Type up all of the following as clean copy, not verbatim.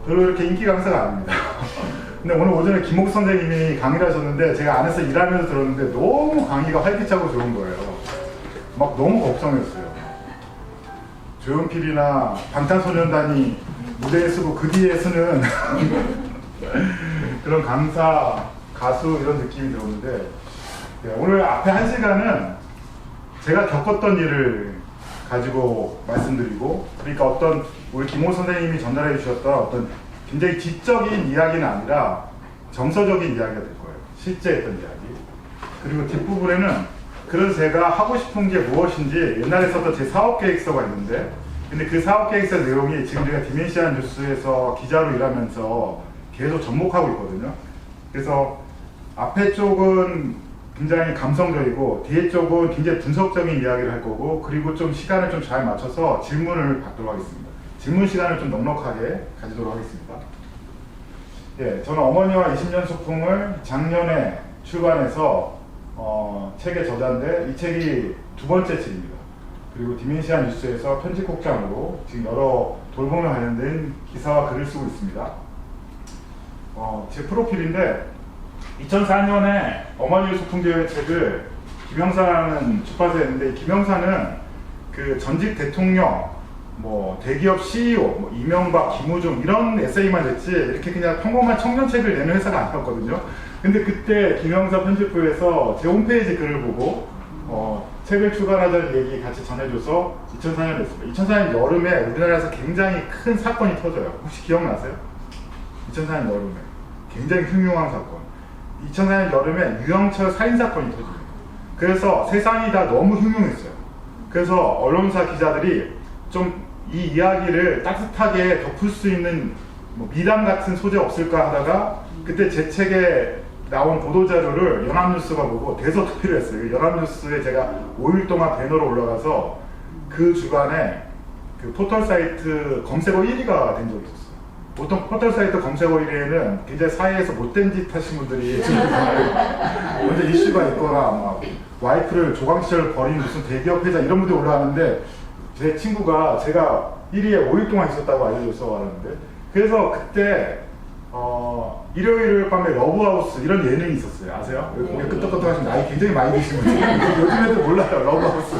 별로 이렇게 인기 강사가 아닙니다. 근데 오늘 오전에 김옥 선생님이 강의를 하셨는데 제가 안에서 일하면서 들었는데 너무 강의가 활기차고 좋은 거예요. 막 너무 걱정했어요. 조용필이나 방탄소년단이 무대에 서고 그 뒤에 서는 그런 강사, 가수 이런 느낌이 들었는데 오늘 앞에 1시간은 제가 겪었던 일을 가지고 말씀드리고, 그러니까 어떤 우리 김호 선생님이 전달해 주셨던 어떤 굉장히 지적인 이야기는 아니라 정서적인 이야기가 될 거예요. 실제 했던 이야기. 그리고 뒷부분에는 그래서 제가 하고 싶은 게 무엇인지 옛날에 썼던 제 사업계획서가 있는데, 근데 그 사업계획서 내용이 지금 제가 디멘시아 뉴스에서 기자로 일하면서 계속 접목하고 있거든요. 그래서 앞에 쪽은 굉장히 감성적이고 뒤에 쪽은 굉장히 분석적인 이야기를 할 거고, 그리고 좀 시간을 좀 잘 맞춰서 질문을 받도록 하겠습니다. 질문 시간을 좀 넉넉하게 가지도록 하겠습니다. 예, 저는 어머니와 20년 소풍을 작년에 출간해서 책의 저자인데 이 책이 2번째 책입니다. 그리고 디멘시아 뉴스에서 편집국장으로 지금 여러 돌봄에 관련된 기사와 글을 쓰고 있습니다. 제 프로필인데 2004년에 어머니의 소풍교육 책을 김영사라는 출판사에 했는데, 김영사는 그 전직 대통령, 뭐 대기업 CEO, 뭐 이명박, 김우중 이런 에세이만 냈지 이렇게 그냥 평범한 청년책을 내는 회사가 아니었거든요. 근데 그때 김영사 편집부에서 제 홈페이지 글을 보고 책을 출간하자는 얘기 같이 전해줘서 2004년에 했습니다. 2004년 여름에 우리나라에서 굉장히 큰 사건이 터져요. 혹시 기억나세요? 2004년 여름에 굉장히 흉흉한 사건. 2004년 여름에 유영철 살인사건이 터집니다. 그래서 세상이 다 너무 흉흉했어요. 그래서 언론사 기자들이 좀 이 이야기를 따뜻하게 덮을 수 있는 뭐 미담 같은 소재 없을까 하다가 그때 제 책에 나온 보도자료를 연합뉴스가 보고 대서특필을 했어요. 연합뉴스에 제가 5일 동안 배너로 올라가서 그 주간에 그 포털사이트 검색어 1위가 된 적이 있었어요. 보통 포털사이트 검색어 1위에는 굉장히 사회에서 못된 짓 하신 분들이 먼저 이슈가 있거나 막 와이프를 조광시절 버린 무슨 대기업 회장 이런 분들이 올라가는데, 제 친구가 제가 1위에 5일 동안 있었다고 알려줘서 왔는데, 그래서 그때 일요일 밤에 러브하우스 이런 예능이 있었어요. 아세요? 고개 끄덕끄덕하신 나이 굉장히 많이 드신 분들. 요즘 애들 몰라요. 러브하우스.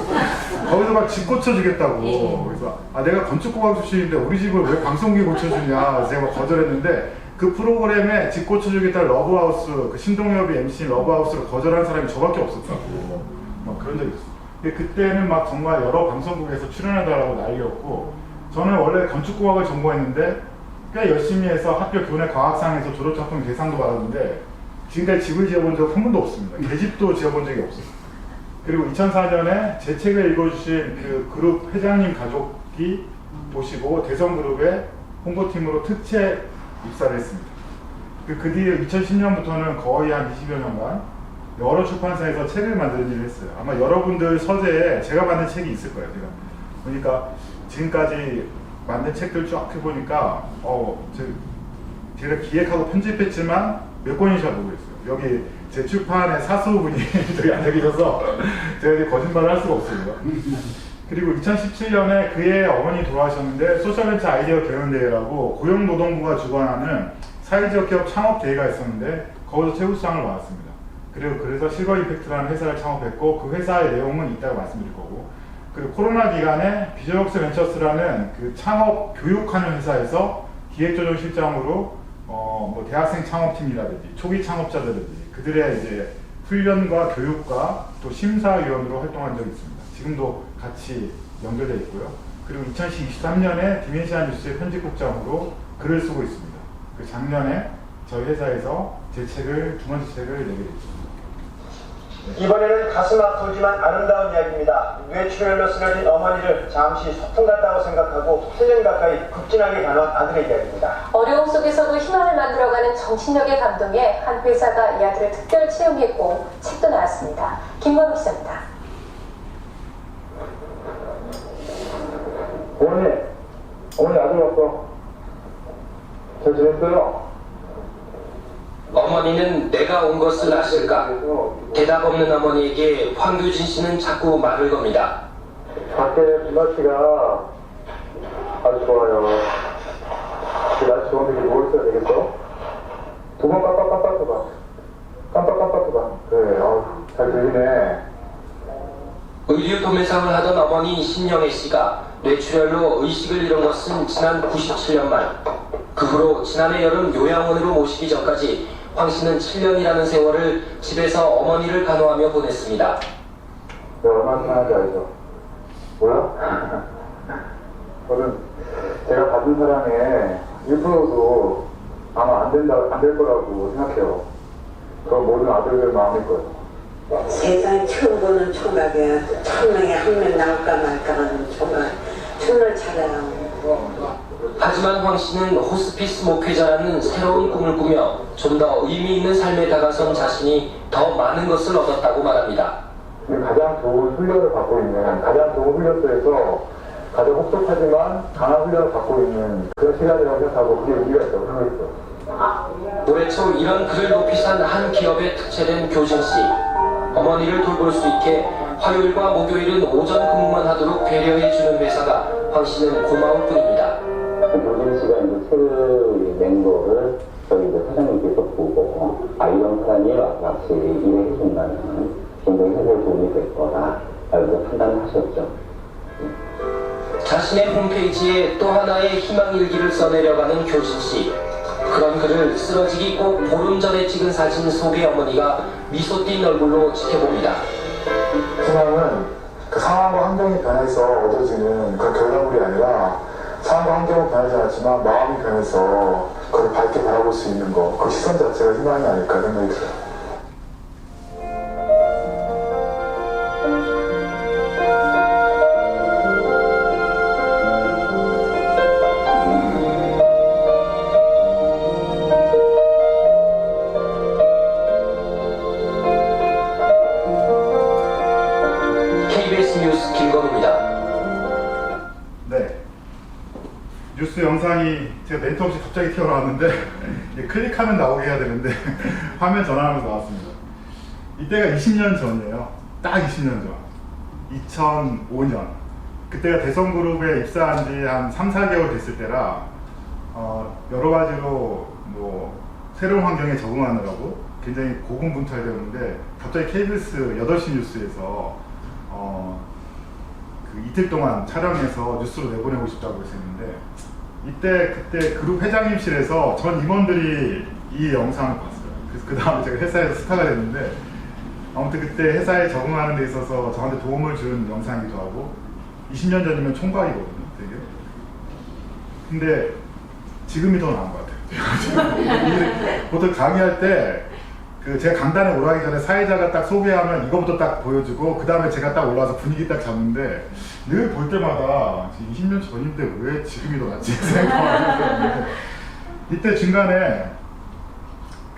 거기서 막 집 고쳐주겠다고. 그래서 내가 건축공학 출신인데 우리 집을 왜 방송국이 고쳐주냐. 그래서 제가 거절했는데, 그 프로그램에 집 고쳐주겠다는 러브하우스, 그 신동엽이 MC 러브하우스를 거절한 사람이 저밖에 없었다고. 막 그런 적이 있었어요. 그때는 막 정말 여러 방송국에서 출연해달라고 난리였고, 저는 원래 건축공학을 전공했는데 꽤 열심히 해서 학교 교내 과학상에서 졸업작품 대상도 받았는데 지금까지 집을 지어본 적 한 번도 없습니다. 계집도 지어본 적이 없어요. 그리고 2004년에 제 책을 읽어주신 그 그룹 회장님 가족이 보시고 대성그룹의 홍보팀으로 특채 입사를 했습니다. 그 뒤에 2010년부터는 거의 한 20여 년간 여러 출판사에서 책을 만드는 일을 했어요. 아마 여러분들 서재에 제가 만든 책이 있을 거예요. 제가 그러니까 지금까지 만든 책들 쭉 해보니까 제가 기획하고 편집했지만 몇 권인지 잘 모르겠어요. 여기 제 출판의 사수분이 저기 앉아 계셔서 제가 이제 거짓말을 할 수가 없습니다. 그리고 2017년에 그의 어머니 돌아가셨는데 소셜벤처 아이디어 경연대회라고 고용노동부가 주관하는 사회적 기업 창업대회가 있었는데 거기서 최우수상을 받았습니다. 그리고 그래서 실버 임팩트라는 회사를 창업했고, 그 회사의 내용은 이따가 말씀드릴 거고, 그리고 코로나 기간에 비전웍스 벤처스라는 그 창업 교육하는 회사에서 기획조정실장으로 뭐 대학생 창업팀이라든지 초기 창업자들이라든지 그들의 이제 훈련과 교육과 또 심사위원으로 활동한 적이 있습니다. 지금도 같이 연결되어 있고요. 그리고 2023년에 디멘시아 뉴스의 편집국장으로 글을 쓰고 있습니다. 그 작년에 저희 회사에서 제 책을 2번째 책을 내게 됐습니다. 이번에는 가슴 아프지만 아름다운 이야기입니다. 뇌출혈로 쓰러진 어머니를 잠시 소풍 갔다고 생각하고 8년 가까이 극진하게 간호한 아들의 이야기입니다. 어려움 속에서도 희망을 만들어가는 정신력의 감동에 한 회사가 이 아들을 특별 채용했고 책도 나왔습니다. 김건우 기자입니다. 어머니 아들 왔어. 잘 지냈어요? 어머니는 내가 온 것을 아실까? 대답 없는 어머니에게 황규진 씨는 자꾸 말을 겁니다. 밖에 비 날씨가 아주 좋아요. 그 날씨 좋은데 아버니 신영애 씨가 뇌출혈로 의식을 잃은 것은 지난 97년 말. 그 후로 지난해 여름 요양원으로 모시기 전까지 황 씨는 7년이라는 세월을 집에서 어머니를 간호하며 보냈습니다. 내가 얼마나 편한지 알죠? 뭐야? 저는 제가 받은 사랑에 1%도 아마 안 될 거라고 생각해요. 저 모든 아들들 마음일 거예요. 세상에 처음 보는 총각이야. 1000명에 1명 나올까 말까 하는 총각. 정말 잘해요. 하지만 황 씨는 호스피스 목회자라는 새로운 꿈을 꾸며 좀 더 의미 있는 삶에 다가선 자신이 더 많은 것을 얻었다고 말합니다. 가장 좋은 훈련을 받고 있는, 가장 좋은 훈련소에서 가장 혹독하지만 강한 훈련을 받고 있는 그런 시간이라고 생각하고 그게 의미가 있다고 생각했어요. 올해 초 이런 글을 높이 산 한 기업에 특채된 교진 씨. 어머니를 돌볼 수 있게 화요일과 목요일은 오전 근무만 하도록 배려해주는 회사가 황 씨는 고마울 뿐입니다. 교진 씨가 이제 책을 낸 거를 저희 이제 사장님께서 보고, 이런 사람이 와서 확실히 일해준다면 굉장히 회사에 도움이 될 거다, 라고 판단을 하셨죠. 자신의 홈페이지에 또 하나의 희망일기를 써내려가는 교진 씨. 그런 글을 쓰러지기 꼭 보름 전에 찍은 사진 속의 어머니가 미소 띈 얼굴로 지켜봅니다. 희망은 그 상황과 환경이 변해서 얻어지는 그런 결과물이 아니라 상황과 환경은 변하지 않았지만 마음이 변해서 그걸 밝게 바라볼 수 있는 거, 그 시선 자체가 희망이 아닐까 생각이 들어요. KBS 뉴스 김건우입니다. 네. 뉴스 영상이 제가 멘트 없이 갑자기 튀어나왔는데 이제 클릭하면 나오게 해야 되는데 화면 전환하면서 나왔습니다. 이때가 20년 전이에요. 딱 20년 전. 2005년. 그때가 대성그룹에 입사한 지 한 3, 4개월 됐을 때라 여러 가지로 뭐 새로운 환경에 적응하느라고 굉장히 고군분투하였는데 갑자기 KBS 8시 뉴스에서 그 이틀 동안 촬영해서 뉴스로 내보내고 싶다고 했었는데 그때 그룹 회장님실에서 전 임원들이 이 영상을 봤어요. 그래서 그 다음에 제가 회사에서 스타가 됐는데 아무튼 그때 회사에 적응하는 데 있어서 저한테 도움을 준 영상이기도 하고 20년 전이면 총각이거든요, 되게. 근데 지금이 더 나은 것 같아요. 보통 강의할 때 제가 강단에 올라가기 전에 사회자가 딱 소개하면 이거부터 딱 보여주고 그 다음에 제가 딱 올라와서 분위기 딱 잡는데 늘 볼 때마다 20년 전인데 왜 지금이 더 낫지 생각하는데 이때 중간에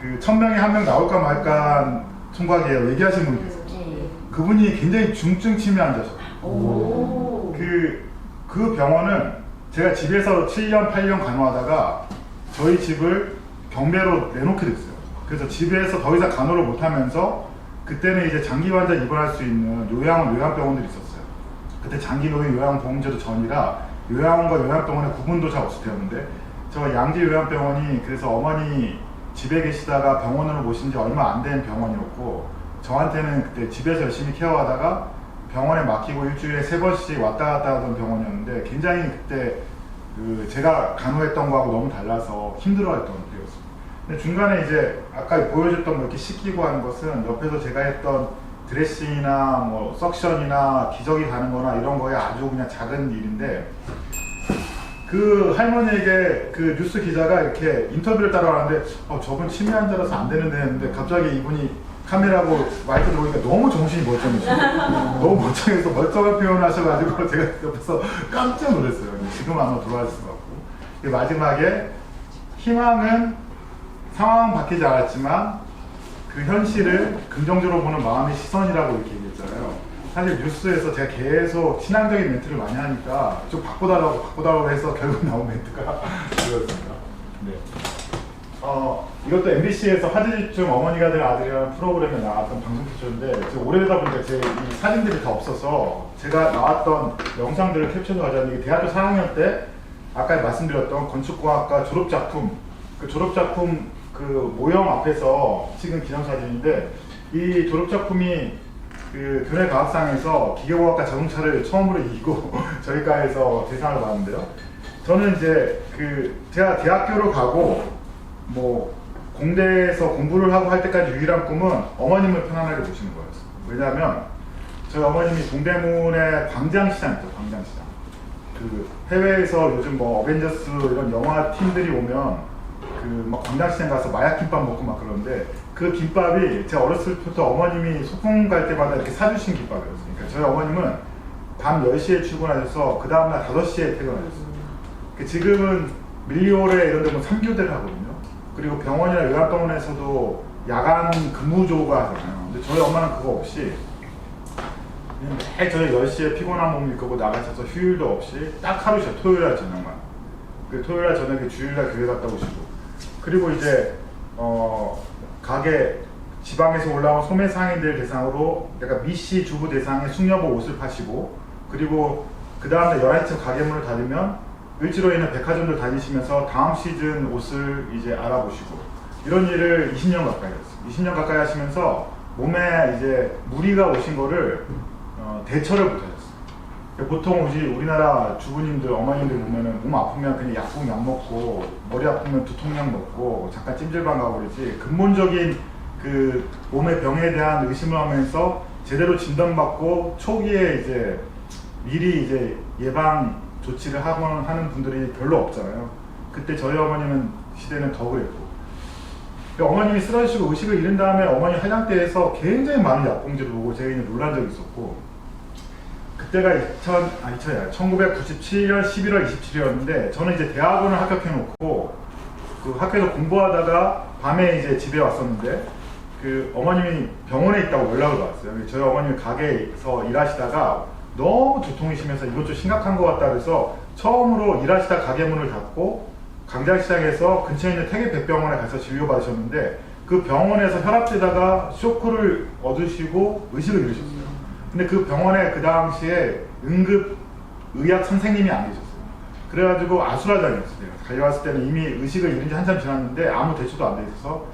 그 1000명에 1명 나올까 말까 총각이에요. 얘기하시는 분이 계세요. 그분이 굉장히 중증 치매 환자셨어요. 그 병원은 제가 집에서 7년, 8년 간호하다가 저희 집을 경매로 내놓게 됐어요. 그래서 집에서 더 이상 간호를 못하면서 그때는 이제 장기 환자 입원할 수 있는 요양병원들이 있었어요. 그때 장기노인 요양보험제도 전이라 요양원과 요양병원의 구분도 잘 없을 때였는데 저 양지 요양병원이 그래서 어머니 집에 계시다가 병원으로 모신 지 얼마 안 된 병원이었고 저한테는 그때 집에서 열심히 케어하다가 병원에 맡기고 일주일에 3번씩 왔다 갔다 하던 병원이었는데 굉장히 그때 제가 간호했던 거하고 너무 달라서 힘들어했던 때였어요. 근데 중간에 이제 아까 보여줬던 뭐 이렇게 씻기고 하는 것은 옆에서 제가 했던 드레싱이나 뭐 석션이나 기저귀 가는 거나 이런 거에 아주 그냥 작은 일인데 그 할머니에게 그 뉴스 기자가 이렇게 인터뷰를 따라가는데 저분 치매 환자라서 안 되는데 했는데 갑자기 이분이 카메라고 마이크 들어오니까 너무 정신이 멀쩡해서 너무 멀쩡해서 멀쩡한 표현을 하셔가지고 제가 옆에서 깜짝 놀랐어요. 지금 아마 돌아가실 것 같고 마지막에 희망은 상황은 바뀌지 않았지만 그 현실을 긍정적으로 보는 마음의 시선이라고 이렇게 얘기했잖아요. 사실 뉴스에서 제가 계속 신앙적인 멘트를 많이 하니까 좀 바꿔달라고 해서 결국 나온 멘트가 그거였습니다. 네. 이것도 MBC에서 화제집중 어머니가 된 아들이라는 프로그램에 나왔던 방송 피처인데 오래되다 보니까 제 이 사진들이 다 없어서 제가 나왔던 영상들을 캡처해서 가져왔는데 대학교 4학년 때 아까 말씀드렸던 건축공학과 졸업작품 그 졸업작품 그 모형 앞에서 찍은 기념사진인데 이 졸업작품이 그 교내과학상에서 기계공학과 자동차를 처음으로 이기고 저희 과에서 대상을 받았는데요. 저는 이제 제가 대학교를 가고 뭐 공대에서 공부를 하고 할 때까지 유일한 꿈은 어머님을 편안하게 모시는 거였어요. 왜냐하면 저희 어머님이 동대문에 광장시장 있죠, 광장시장. 그 해외에서 요즘 뭐 어벤져스 이런 영화 팀들이 오면 그 막 광장시장 가서 마약김밥 먹고 막 그러는데 그 김밥이 제가 어렸을 때부터 어머님이 소풍 갈 때마다 이렇게 사주신 김밥이었어요. 그러니까 저희 어머님은 밤 10시에 출근하셔서 그 다음날 5시에 퇴근하셨어요. 지금은 밀리오레 이런 데 보면 3교대를 하거든요. 그리고 병원이나 요양병원에서도 야간 근무조가 하잖아요. 근데 저희 엄마는 그거 없이 그냥 매일 저녁 10시에 피곤한 몸 이끌고 나가셔서 휴일도 없이 딱 하루 쉬어요. 토요일날 저녁만. 그 토요일날 저녁에 주일날 교회 갔다 오시고. 그리고 이제 가게 지방에서 올라온 소매 상인들 대상으로 약간 미씨 주부 대상의 숙녀복 옷을 파시고, 그리고 그 다음에 11시 가게문을 닫으면 을지로에 있는 백화점들 다니시면서 다음 시즌 옷을 이제 알아보시고, 이런 일을 20년 가까이 했어요. 20년 가까이 하시면서 몸에 이제 무리가 오신 거를 대처를 못하셨어요. 보통 우리나라 주부님들, 어머님들 보면은 몸 아프면 그냥 약국 약 먹고, 머리 아프면 두통약 먹고, 잠깐 찜질방 가고 그러지, 근본적인 그 몸의 병에 대한 의심을 하면서 제대로 진단받고 초기에 이제 미리 이제 예방 조치를 하는 분들이 별로 없잖아요. 그때 저희 어머님은 시대는 더 그랬고, 어머님이 쓰러지시고 의식을 잃은 다음에 어머니 화장대에서 굉장히 많은 약봉지를 보고 제가 이제 놀란 적이 있었고, 그때가 1997년 11월 27일이었는데 저는 이제 대학원을 합격해 놓고 그 학교에서 공부하다가 밤에 이제 집에 왔었는데 그 어머님이 병원에 있다고 연락을 받았어요. 저희 어머님이 가게에서 일하시다가 너무 두통이 심해서 이것 좀 심각한 것 같다 그래서 처음으로 일하시다 가게 문을 닫고 광장시장에서 근처에 있는 태계백병원에 가서 진료받으셨는데 그 병원에서 혈압되다가 쇼크를 얻으시고 의식을 잃으셨어요. 근데 그 병원에 그 당시에 응급의학 선생님이 안 계셨어요. 그래가지고 아수라장이었어요. 달려왔을 때는 이미 의식을 잃은 지 한참 지났는데 아무 대처도 안 돼 있어서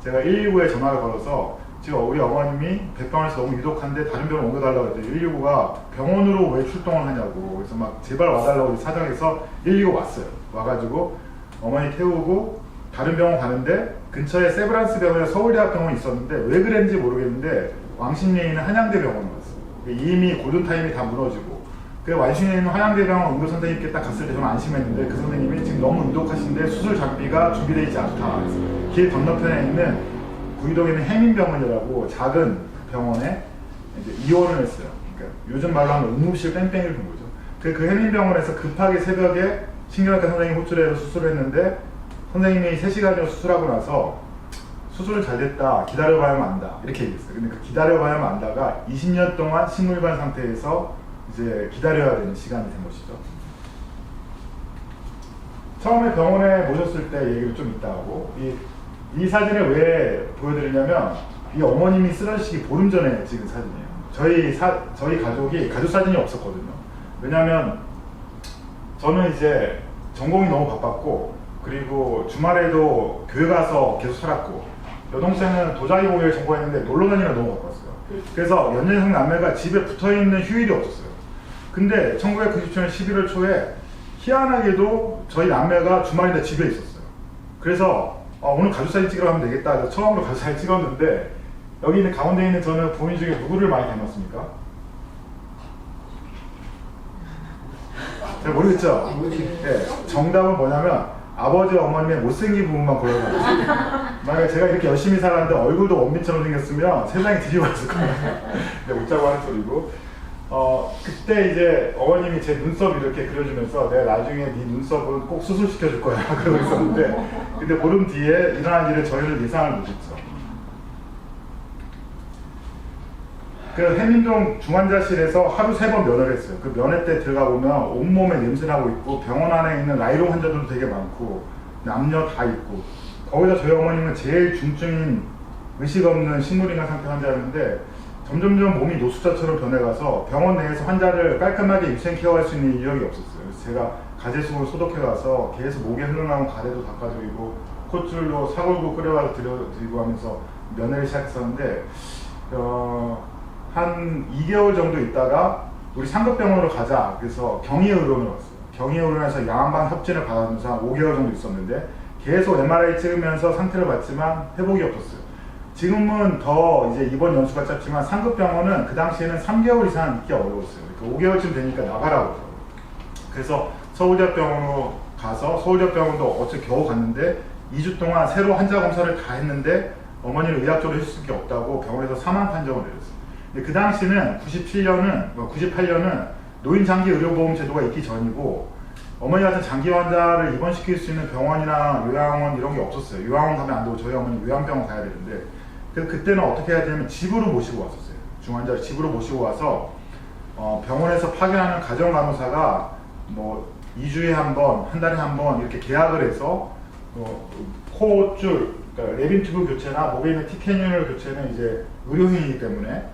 제가 119에 전화를 걸어서 지금 우리 어머님이 백병원에서 너무 위독한데 다른 병원 옮겨달라고 했더니 119가 병원으로 왜 출동을 하냐고, 그래서 막 제발 와달라고 사정해서 119 왔어요. 와가지고 어머니 태우고 다른 병원 가는데 근처에 세브란스 병원에 서울대학병원이 있었는데 왜 그랬는지 모르겠는데 왕십리에 있는 한양대 병원으로 왔어요. 이미 골든타임이 다 무너지고, 그 완신에 있는 한양대병원 응급 선생님께 딱 갔을 때 저는 안심했는데 그 선생님이 지금 너무 위독하신데 수술 장비가 준비되어 있지 않다. 그래서 길 건너편에 있는 구이동에 있는 해민병원이라고 작은 병원에 이제 이원을 했어요. 그러니까 요즘 말로 하면 응급실 뺑뺑이를 본 거죠. 그 해민병원에서 급하게 새벽에 신경외과 선생님이 호출해서 수술을 했는데 선생님이 3시간이나 수술하고 나서 수술은 잘 됐다, 기다려봐야만 안다 이렇게 얘기했어요. 근데 그 기다려봐야만 안다가 20년 동안 식물반 상태에서 이제 기다려야 되는 시간이 된 것이죠. 처음에 병원에 모셨을 때 얘기를 좀 이따 하고, 이 사진을 왜 보여드리냐면 이 어머님이 쓰러지시기 보름 전에 찍은 사진이에요. 저희 가족이 가족 사진이 없었거든요. 왜냐면 저는 이제 전공이 너무 바빴고, 그리고 주말에도 교회 가서 계속 살았고, 여동생은 도자기 공예를 전공했는데 놀러 다니면 너무 바빴어요. 그래서 연년생 남매가 집에 붙어있는 휴일이 없었어요. 근데 1997년 11월 초에 희한하게도 저희 남매가 주말인데 집에 있었어요. 그래서 오늘 가족사진 찍으러 가면 되겠다 해서 처음으로 가족사진 찍었는데, 여기 있는 가운데 있는 저는 부인 중에 누구를 많이 닮았습니까? 잘 모르겠죠? 네, 정답은 뭐냐면 아버지와 어머님의 못생긴 부분만 골라봤어요. 만약에 제가 이렇게 열심히 살았는데 얼굴도 원빈처럼 생겼으면 세상이 뒤집어졌을 거예요. 근데 웃자고 하는 소리고, 그때 이제 어머님이 제 눈썹 이렇게 그려주면서 내가 나중에 네 눈썹은 꼭 수술시켜줄 거야 그러고 있었는데, 근데 보름 뒤에 일어난 일을 저희는 예상을 못했죠. 그 해민동 중환자실에서 하루 3번 면회를 했어요. 그 면회 때 들어가 보면 온몸에 냄새나고 있고, 병원 안에 있는 라이롱 환자들도 되게 많고, 남녀 다 있고, 거기서 저희 어머님은 제일 중증인 의식 없는 식물인간 상태 환자였는데 점점점 몸이 노숙자처럼 변해가서 병원 내에서 환자를 깔끔하게 유생 케어할 수 있는 인력이 없었어요. 그래서 제가 가제수를 소독해가서 계속 목에 흘러나온 가래도 닦아드리고 콧줄로 사골국 끓여가지고 드리고 하면서 면회를 시작했었는데, 한 2개월 정도 있다가 우리 상급병원으로 가자. 그래서 경희의료원으로 왔어요. 경희의료원에서 양반 협진을 받으면서 한 5개월 정도 있었는데 계속 MRI 찍으면서 상태를 봤지만 회복이 없었어요. 지금은 더 이제 입원 연수가 짧지만 상급병원은 그 당시에는 3개월 이상 있기 어려웠어요. 그러니까 5개월쯤 되니까 나가라고. 그래서 서울대병원으로 가서 서울대병원도 어째 겨우 갔는데 2주 동안 새로 환자 검사를 다 했는데 어머니를 의학적으로 해줄 수밖에 없다고 병원에서 사망 판정을 내렸어요. 근데 그 당시는 98년은 노인장기의료보험 제도가 있기 전이고 어머니 같은 장기 환자를 입원시킬 수 있는 병원이나 요양원 이런 게 없었어요. 요양원 가면 안 되고 저희 어머니 요양병원 가야 되는데 그래서 그때는 어떻게 해야 되냐면 집으로 모시고 왔었어요. 중환자를 집으로 모시고 와서 병원에서 파견하는 가정간호사가 뭐 2주에 한 번, 한 달에 한 번 이렇게 계약을 해서 코줄, 그러니까 레빈 튜브 교체나 목에 있는 티캐늄 교체는 이제 의료인이기 때문에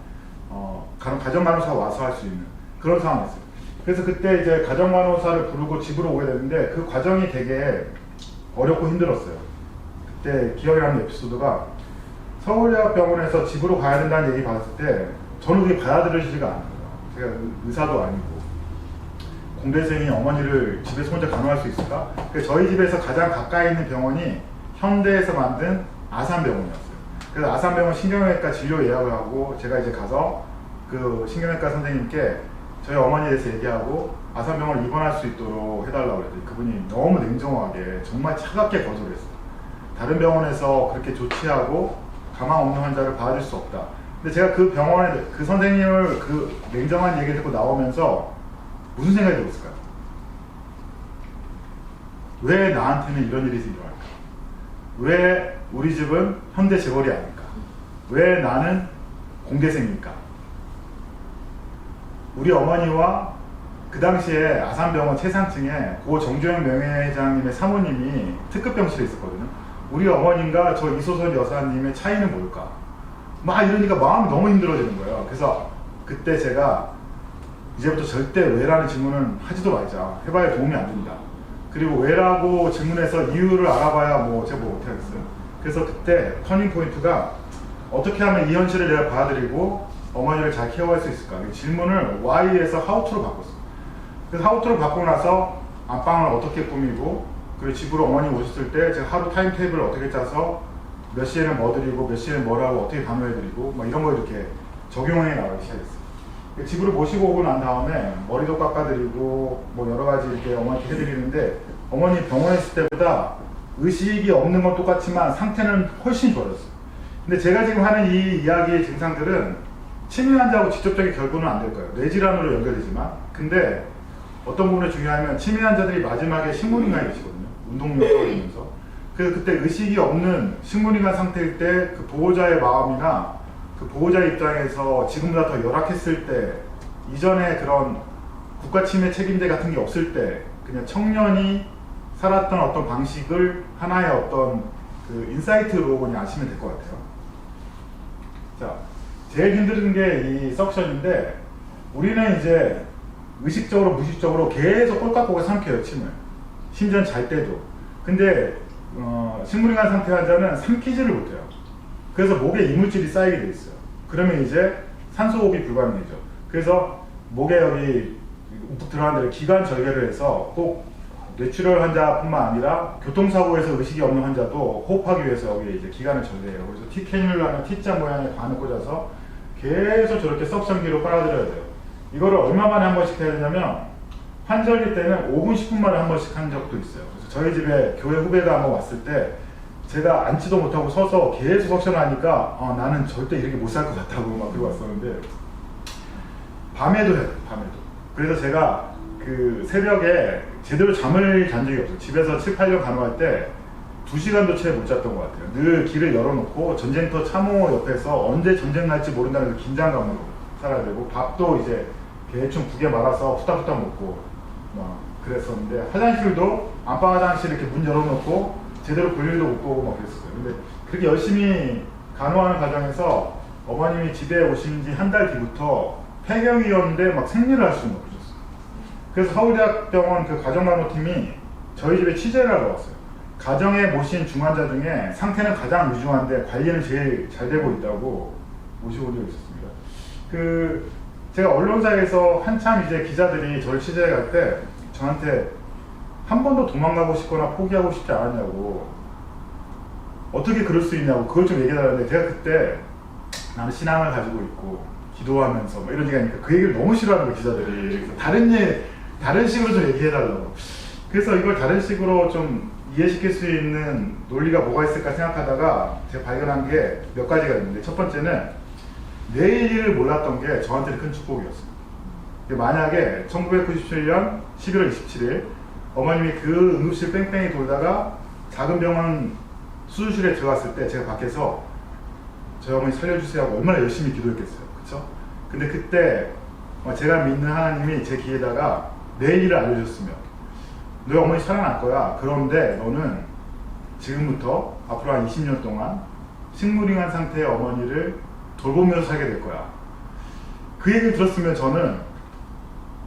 가정간호사가 와서 할 수 있는 그런 상황이었어요. 그래서 그때 이제 가정간호사를 부르고 집으로 오게 됐는데 그 과정이 되게 어렵고 힘들었어요. 그때 기억에 나는 에피소드가 서울대학병원에서 집으로 가야 된다는 얘기 받았을 때 저는 그게 받아들여지지가 않아요. 제가 의사도 아니고 공대생이 어머니를 집에서 혼자 간호할 수 있을까? 그래서 저희 집에서 가장 가까이 있는 병원이 현대에서 만든 아산병원이었어요. 그래서 아산병원 신경외과 진료 예약을 하고 제가 이제 가서 그 신경외과 선생님께 저희 어머니에 대해서 얘기하고 아산병원을 입원할 수 있도록 해달라고 그랬더니 그분이 너무 냉정하게 정말 차갑게 거절했어요. 다른 병원에서 그렇게 조치하고 가망 없는 환자를 받아줄 수 없다. 근데 제가 그 병원에 그 선생님을 그 냉정한 얘기를 듣고 나오면서 무슨 생각이 들었을까요? 왜 나한테는 이런 일이 일어날까? 왜 우리 집은 현대 재벌이 아닐까? 왜 나는 공대생일까? 우리 어머니와 그 당시에 아산병원 최상층에 고 정주영 명예회장님의 사모님이 특급병실에 있었거든요. 우리 어머님과 저 이소선 여사님의 차이는 뭘까? 막 이러니까 마음이 너무 힘들어지는 거예요. 그래서 그때 제가 이제부터 절대 왜라는 질문은 하지도 말자. 해봐야 도움이 안 된다. 그리고 왜라고 질문해서 이유를 알아봐야 제가 어떻게 하겠어요. 그래서 그때 터닝 포인트가 어떻게 하면 이 현실을 내가 받아들이고 어머니를 잘 케어할 수 있을까? 질문을 Y에서 Howto로 바꿨어요. 그래서 Howto로 바꾸고 나서 안방을 어떻게 꾸미고 그리고 집으로 어머니 오셨을 때 제가 하루 타임테이블을 어떻게 짜서 몇 시에는 뭐 드리고 몇 시에는 뭐라고 어떻게 간호해드리고 막 이런 거 이렇게 적용해 나가기 시작했어요. 집으로 모시고 오고 난 다음에 머리도 깎아드리고 뭐 여러 가지 이렇게 어머니께 해드리는데 어머니 병원에 있을 때보다 의식이 없는 건 똑같지만 상태는 훨씬 좋아졌어요. 근데 제가 지금 하는 이 이야기의 증상들은 치매 환자하고 직접적인 결부는 안 될 거예요. 뇌질환으로 연결되지만 근데 어떤 부분이 중요하면 치매 환자들이 마지막에 식물인간이 계시거든요. 운동력 떨어지면서 그래서 그때 의식이 없는 식물인간 상태일 때 그 보호자의 마음이나 그 보호자 입장에서 지금보다 더 열악했을 때 이전에 그런 국가 침해 책임제 같은 게 없을 때 그냥 청년이 살았던 어떤 방식을 하나의 어떤 그 인사이트로 그냥 아시면 될 것 같아요. 자, 제일 힘든 게 이 석션인데 우리는 이제 의식적으로 무의식적으로 계속 꼴깍꼴깍 삼켜요, 침을. 심지어 잘 때도. 근데 식물인간 상태 환자는 삼키지를 못해요. 그래서 목에 이물질이 쌓이게 돼 있어요. 그러면 이제 산소호흡이 불가능해져. 그래서 목에 여기 욱뚝 들어가는 데를 기관 절개를 해서 꼭 뇌출혈 환자뿐만 아니라 교통사고에서 의식이 없는 환자도 호흡하기 위해서 여기 이제 기관을 절개해요. 그래서 T캐뉼라는 T자 모양의 관을 꽂아서 계속 저렇게 석션기로 빨아들여야 돼요. 이거를 얼마 만에 한 번씩 해야 되냐면 환절기 때는 5분, 10분 만에 한 번씩 한 적도 있어요. 그래서 저희 집에 교회 후배가 한번 왔을 때 제가 앉지도 못하고 서서 계속 석션을 하니까 나는 절대 이렇게 못 살 것 같다고 막 그러고 왔었는데 밤에도 해요. 밤에도. 그래서 제가 그 새벽에 제대로 잠을 잔 적이 없어요. 집에서 7, 8년 간호할 때 2시간도 채 못 잤던 것 같아요. 늘 길을 열어놓고 전쟁터 참호 옆에서 언제 전쟁 날지 모른다는 그 긴장감으로 살아야 되고 밥도 이제 대충 국에 말아서 후딱후딱 먹고 막 그랬었는데 화장실도 안방 화장실 이렇게 문 열어놓고 제대로 볼일도 못 보고 막 그랬어요. 근데 그렇게 열심히 간호하는 과정에서 어머님이 집에 오신 지 한 달 뒤부터 폐경이었는데 막 생리를 할 수는 없으셨어요. 그래서 서울대학병원 그 가정간호팀이 저희 집에 취재를 하러 왔어요. 가정에 모신 중환자 중에 상태는 가장 유중한데 관리는 제일 잘 되고 있다고 모시고 있었습니다. 제가 언론사에서 한참 이제 기자들이 저를 취재해 갈 때 저한테 한 번도 도망가고 싶거나 포기하고 싶지 않았냐고, 어떻게 그럴 수 있냐고 그걸 좀 얘기해달라는데, 제가 그때 나는 신앙을 가지고 있고 기도하면서 뭐 이런 얘기하니까 그 얘기를 너무 싫어하는 거예요, 기자들이. 그래서 다른 식으로 좀 얘기해달라고. 그래서 이걸 다른 식으로 좀 이해시킬 수 있는 논리가 뭐가 있을까 생각하다가 제가 발견한 게 몇 가지가 있는데, 첫 번째는 내일을 몰랐던 게 저한테는 큰 축복이었어요. 만약에 1997년 11월 27일 어머님이 그 응급실 뺑뺑이 돌다가 작은 병원 수술실에 들어갔을 때 제가 밖에서 저희 어머니 살려주세요 하고 얼마나 열심히 기도했겠어요. 그쵸? 근데 그때 제가 믿는 하나님이 제 귀에다가 내일을 알려줬으면, 너희 어머니 살아날 거야. 그런데 너는 지금부터 앞으로 한 20년 동안 식물인간 상태의 어머니를 돌보면서 살게 될 거야. 그 얘기를 들었으면 저는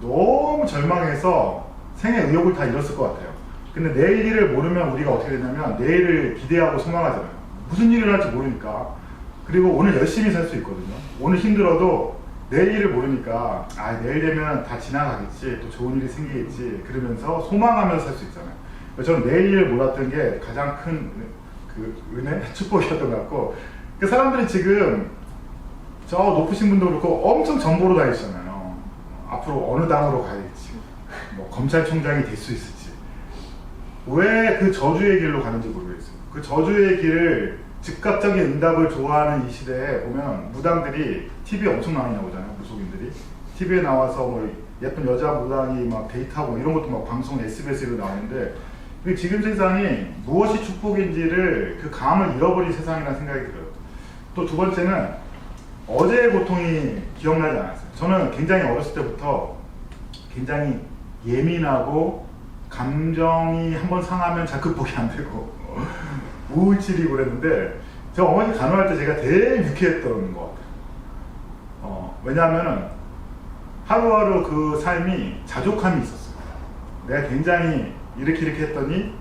너무 절망해서 생의 의욕을 다 잃었을 것 같아요. 근데 내일을 모르면 우리가 어떻게 되냐면 내일을 기대하고 소망하잖아요. 무슨 일이 일어날지 모르니까. 그리고 오늘 열심히 살 수 있거든요. 오늘 힘들어도 내일을 모르니까 내일 되면 다 지나가겠지, 또 좋은 일이 생기겠지, 그러면서 소망하면서 살 수 있잖아요. 저는 내일을 몰랐던 게 가장 큰 은혜? 축복이었던 것 같고, 사람들이 지금 저 높으신 분도 그렇고 엄청 정보로 다니시잖아요. 앞으로 어느 당으로 가야지, 뭐 검찰총장이 될 수 있을지. 왜 그 저주의 길로 가는지 모르겠어요. 그 저주의 길을 즉각적인 응답을 좋아하는 이 시대에 보면 무당들이 TV에 엄청 많이 나오잖아요. 무속인들이 TV에 나와서 뭐 예쁜 여자 무당이 막 데이트하고 이런 것도 막 방송 SBS로 나오는데, 지금 세상이 무엇이 축복인지를 그 감을 잃어버린 세상이라는 생각이 들어요. 또 두 번째는 어제의 고통이 기억나지 않았어요. 저는 굉장히 어렸을 때부터 굉장히 예민하고 감정이 한번 상하면 잘 극복이 안 되고 우울증이고 그랬는데, 저 어머니 간호할 때 제가 제일 유쾌했던 것 같아요. 왜냐하면 하루하루 그 삶이 자족함이 있었어요. 내가 굉장히 이렇게 했더니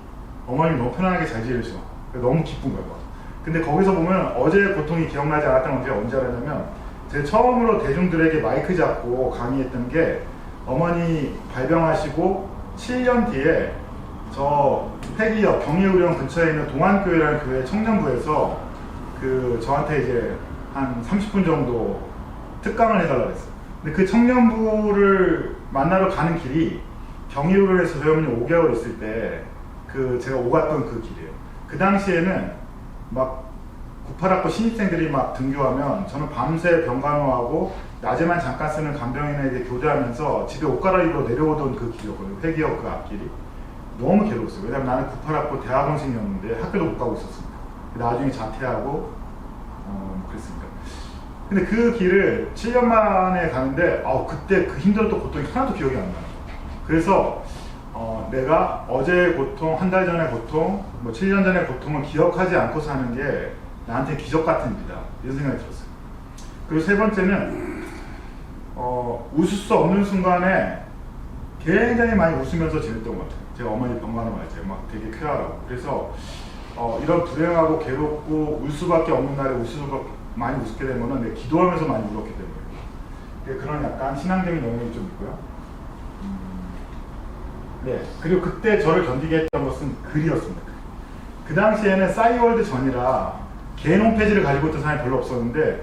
어머니 너무 편안하게 잘 지내셔. 너무 기쁜 거예요. 근데 거기서 보면 어제의 고통이 기억나지 않았던 게 언제 알았냐면, 제가 처음으로 대중들에게 마이크 잡고 강의했던 게 어머니 발병하시고 7년 뒤에 저 폐기역 경희의료원 근처에 있는 동안교회라는 교회 청년부에서 저한테 이제 한 30분 정도 특강을 해달라고 했어요. 근데 그 청년부를 만나러 가는 길이 경희의료원에서 저희 어머니 5개월 있을 때 제가 오갔던 그 길이에요. 그 당시에는 막 98학번 신입생들이 막 등교하면 저는 밤새 병간호하고 낮에만 잠깐 쓰는 간병인에게 교대하면서 집에 옷 갈아입으러 내려오던 그 길이었거든요. 회기역 그 앞길이 너무 괴로웠어요. 왜냐면 나는 98학번 대학원생이었는데 학교도 못 가고 있었으니까. 나중에 자퇴하고 그랬습니다. 근데 그 길을 7년 만에 가는데 그때 그 힘들었던 고통이 하나도 기억이 안 나요. 그래서 내가 어제의 고통, 한 달 전의 고통, 뭐 7년 전의 고통을 기억하지 않고 사는 게 나한테 기적 같은 일이다, 이런 생각이 들었어요. 그리고 세 번째는 웃을 수 없는 순간에 굉장히 많이 웃으면서 지냈던 것 같아요. 제가 어머니 병간호 할 때 막 되게 쾌활하고. 그래서 이런 불행하고 괴롭고 울 수밖에 없는 날에 많이 웃게 된 거는 내가 기도하면서 많이 울었기 때문에. 그런 약간 신앙적인 영향이 좀 있고요. 네, 그리고 그때 저를 견디게 했던 것은 글이었습니다. 그 당시에는 싸이월드 전이라 개인 홈페이지를 가지고 있던 사람이 별로 없었는데,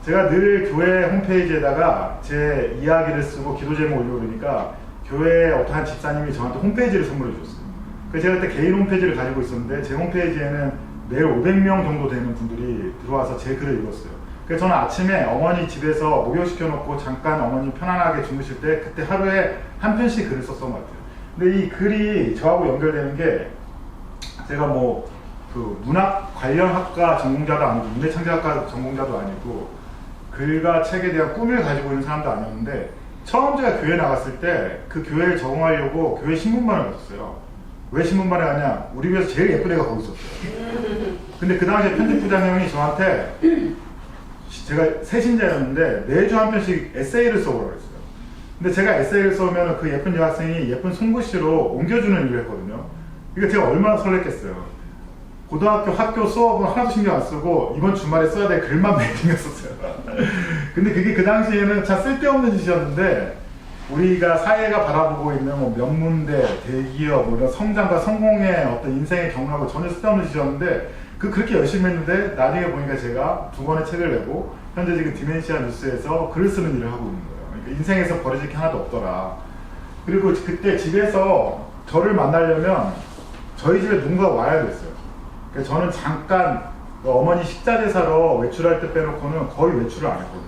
제가 늘 교회 홈페이지에다가 제 이야기를 쓰고 기도 제목 올려놓으니까 교회 어떠한 집사님이 저한테 홈페이지를 선물해 줬어요. 그래서 제가 그때 개인 홈페이지를 가지고 있었는데, 제 홈페이지에는 매일 500명 정도 되는 분들이 들어와서 제 글을 읽었어요. 그래서 저는 아침에 어머니 집에서 목욕시켜 놓고 잠깐 어머니 편안하게 주무실 때 그때 하루에 한 편씩 글을 썼던 것 같아요. 근데 이 글이 저하고 연결되는 게, 제가 뭐 문학 관련 학과 전공자도 아니고 문해창작학과 전공자도 아니고 글과 책에 대한 꿈을 가지고 있는 사람도 아니었는데, 처음 제가 교회 나갔을 때 그 교회에 적응하려고 교회 신문반을 갔었어요. 왜 신문반에 가냐? 우리 교회에서 제일 예쁜 애가 거기 있었어요. 근데 그 당시에 편집부장 형이 저한테, 제가 세신자였는데 매주 한 편씩 에세이를 써보라고 했어요. 근데 제가 에세이를 써면 그 예쁜 여학생이 예쁜 손글씨로 옮겨주는 일을 했거든요. 그러니까 제가 얼마나 설렜겠어요. 고등학교 학교 수업은 하나도 신경 안 쓰고 이번 주말에 써야 될 글만 매일 신경 썼어요. 근데 그게 그 당시에는 참 쓸데없는 짓이었는데 우리가 사회가 바라보고 있는 뭐 명문대, 대기업, 뭐 이런 성장과 성공의 어떤 인생의 경험하고 전혀 쓸데없는 짓이었는데 그렇게 열심히 했는데 나중에 보니까 제가 2권의 책을 내고 현재 지금 디멘시아 뉴스에서 글을 쓰는 일을 하고 있는 거예요. 그러니까 인생에서 버려질 게 하나도 없더라. 그리고 그때 집에서 저를 만나려면 저희 집에 누군가 와야 됐어요. 그러니까 저는 잠깐 어머니 식자재 사러 외출할 때 빼놓고는 거의 외출을 안 했거든요.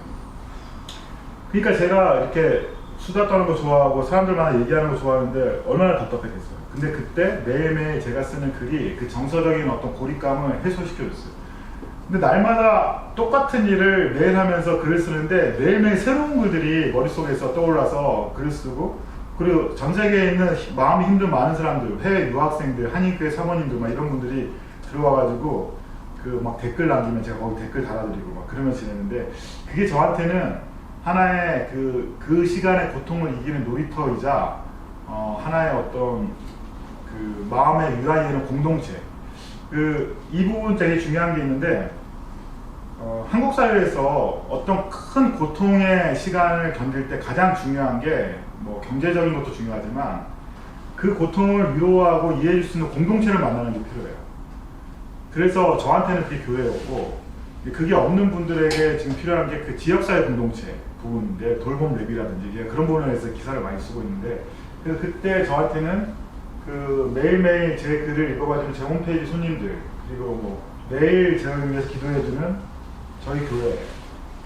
그러니까 제가 이렇게 수다 떠는 거 좋아하고 사람들 만나 얘기하는 거 좋아하는데 얼마나 답답했겠어요. 근데 그때 매일매일 제가 쓰는 글이 그 정서적인 어떤 고립감을 해소시켜줬어요. 근데 날마다 똑같은 일을 매일 하면서 글을 쓰는데 매일매일 새로운 글들이 머릿속에서 떠올라서 글을 쓰고 그리고 전 세계에 있는 마음이 힘든 많은 사람들, 해외 유학생들, 한인교회 사모님들 막 이런 분들이 들어와가지고 그 막 댓글 남기면 제가 거기 댓글 달아드리고 막 그러면 지내는데 그게 저한테는 하나의 그 시간의 고통을 이기는 놀이터이자 하나의 어떤 그 마음의 유한이 되는 공동체. 이 부분 되게 중요한 게 있는데 한국 사회에서 어떤 큰 고통의 시간을 견딜 때 가장 중요한 게 뭐 경제적인 것도 중요하지만 그 고통을 위로하고 이해해 줄 수 있는 공동체를 만나는 게 필요해요. 그래서 저한테는 그게 교회였고 그게 없는 분들에게 지금 필요한 게 그 지역사회 공동체 부분인데 돌봄 랩이라든지 그런 부분에서 기사를 많이 쓰고 있는데 그래서 그때 저한테는 그 매일매일 제 글을 읽어가지고 제 홈페이지 손님들 그리고 뭐 매일 저를 위해서 기도해주는 저희 교회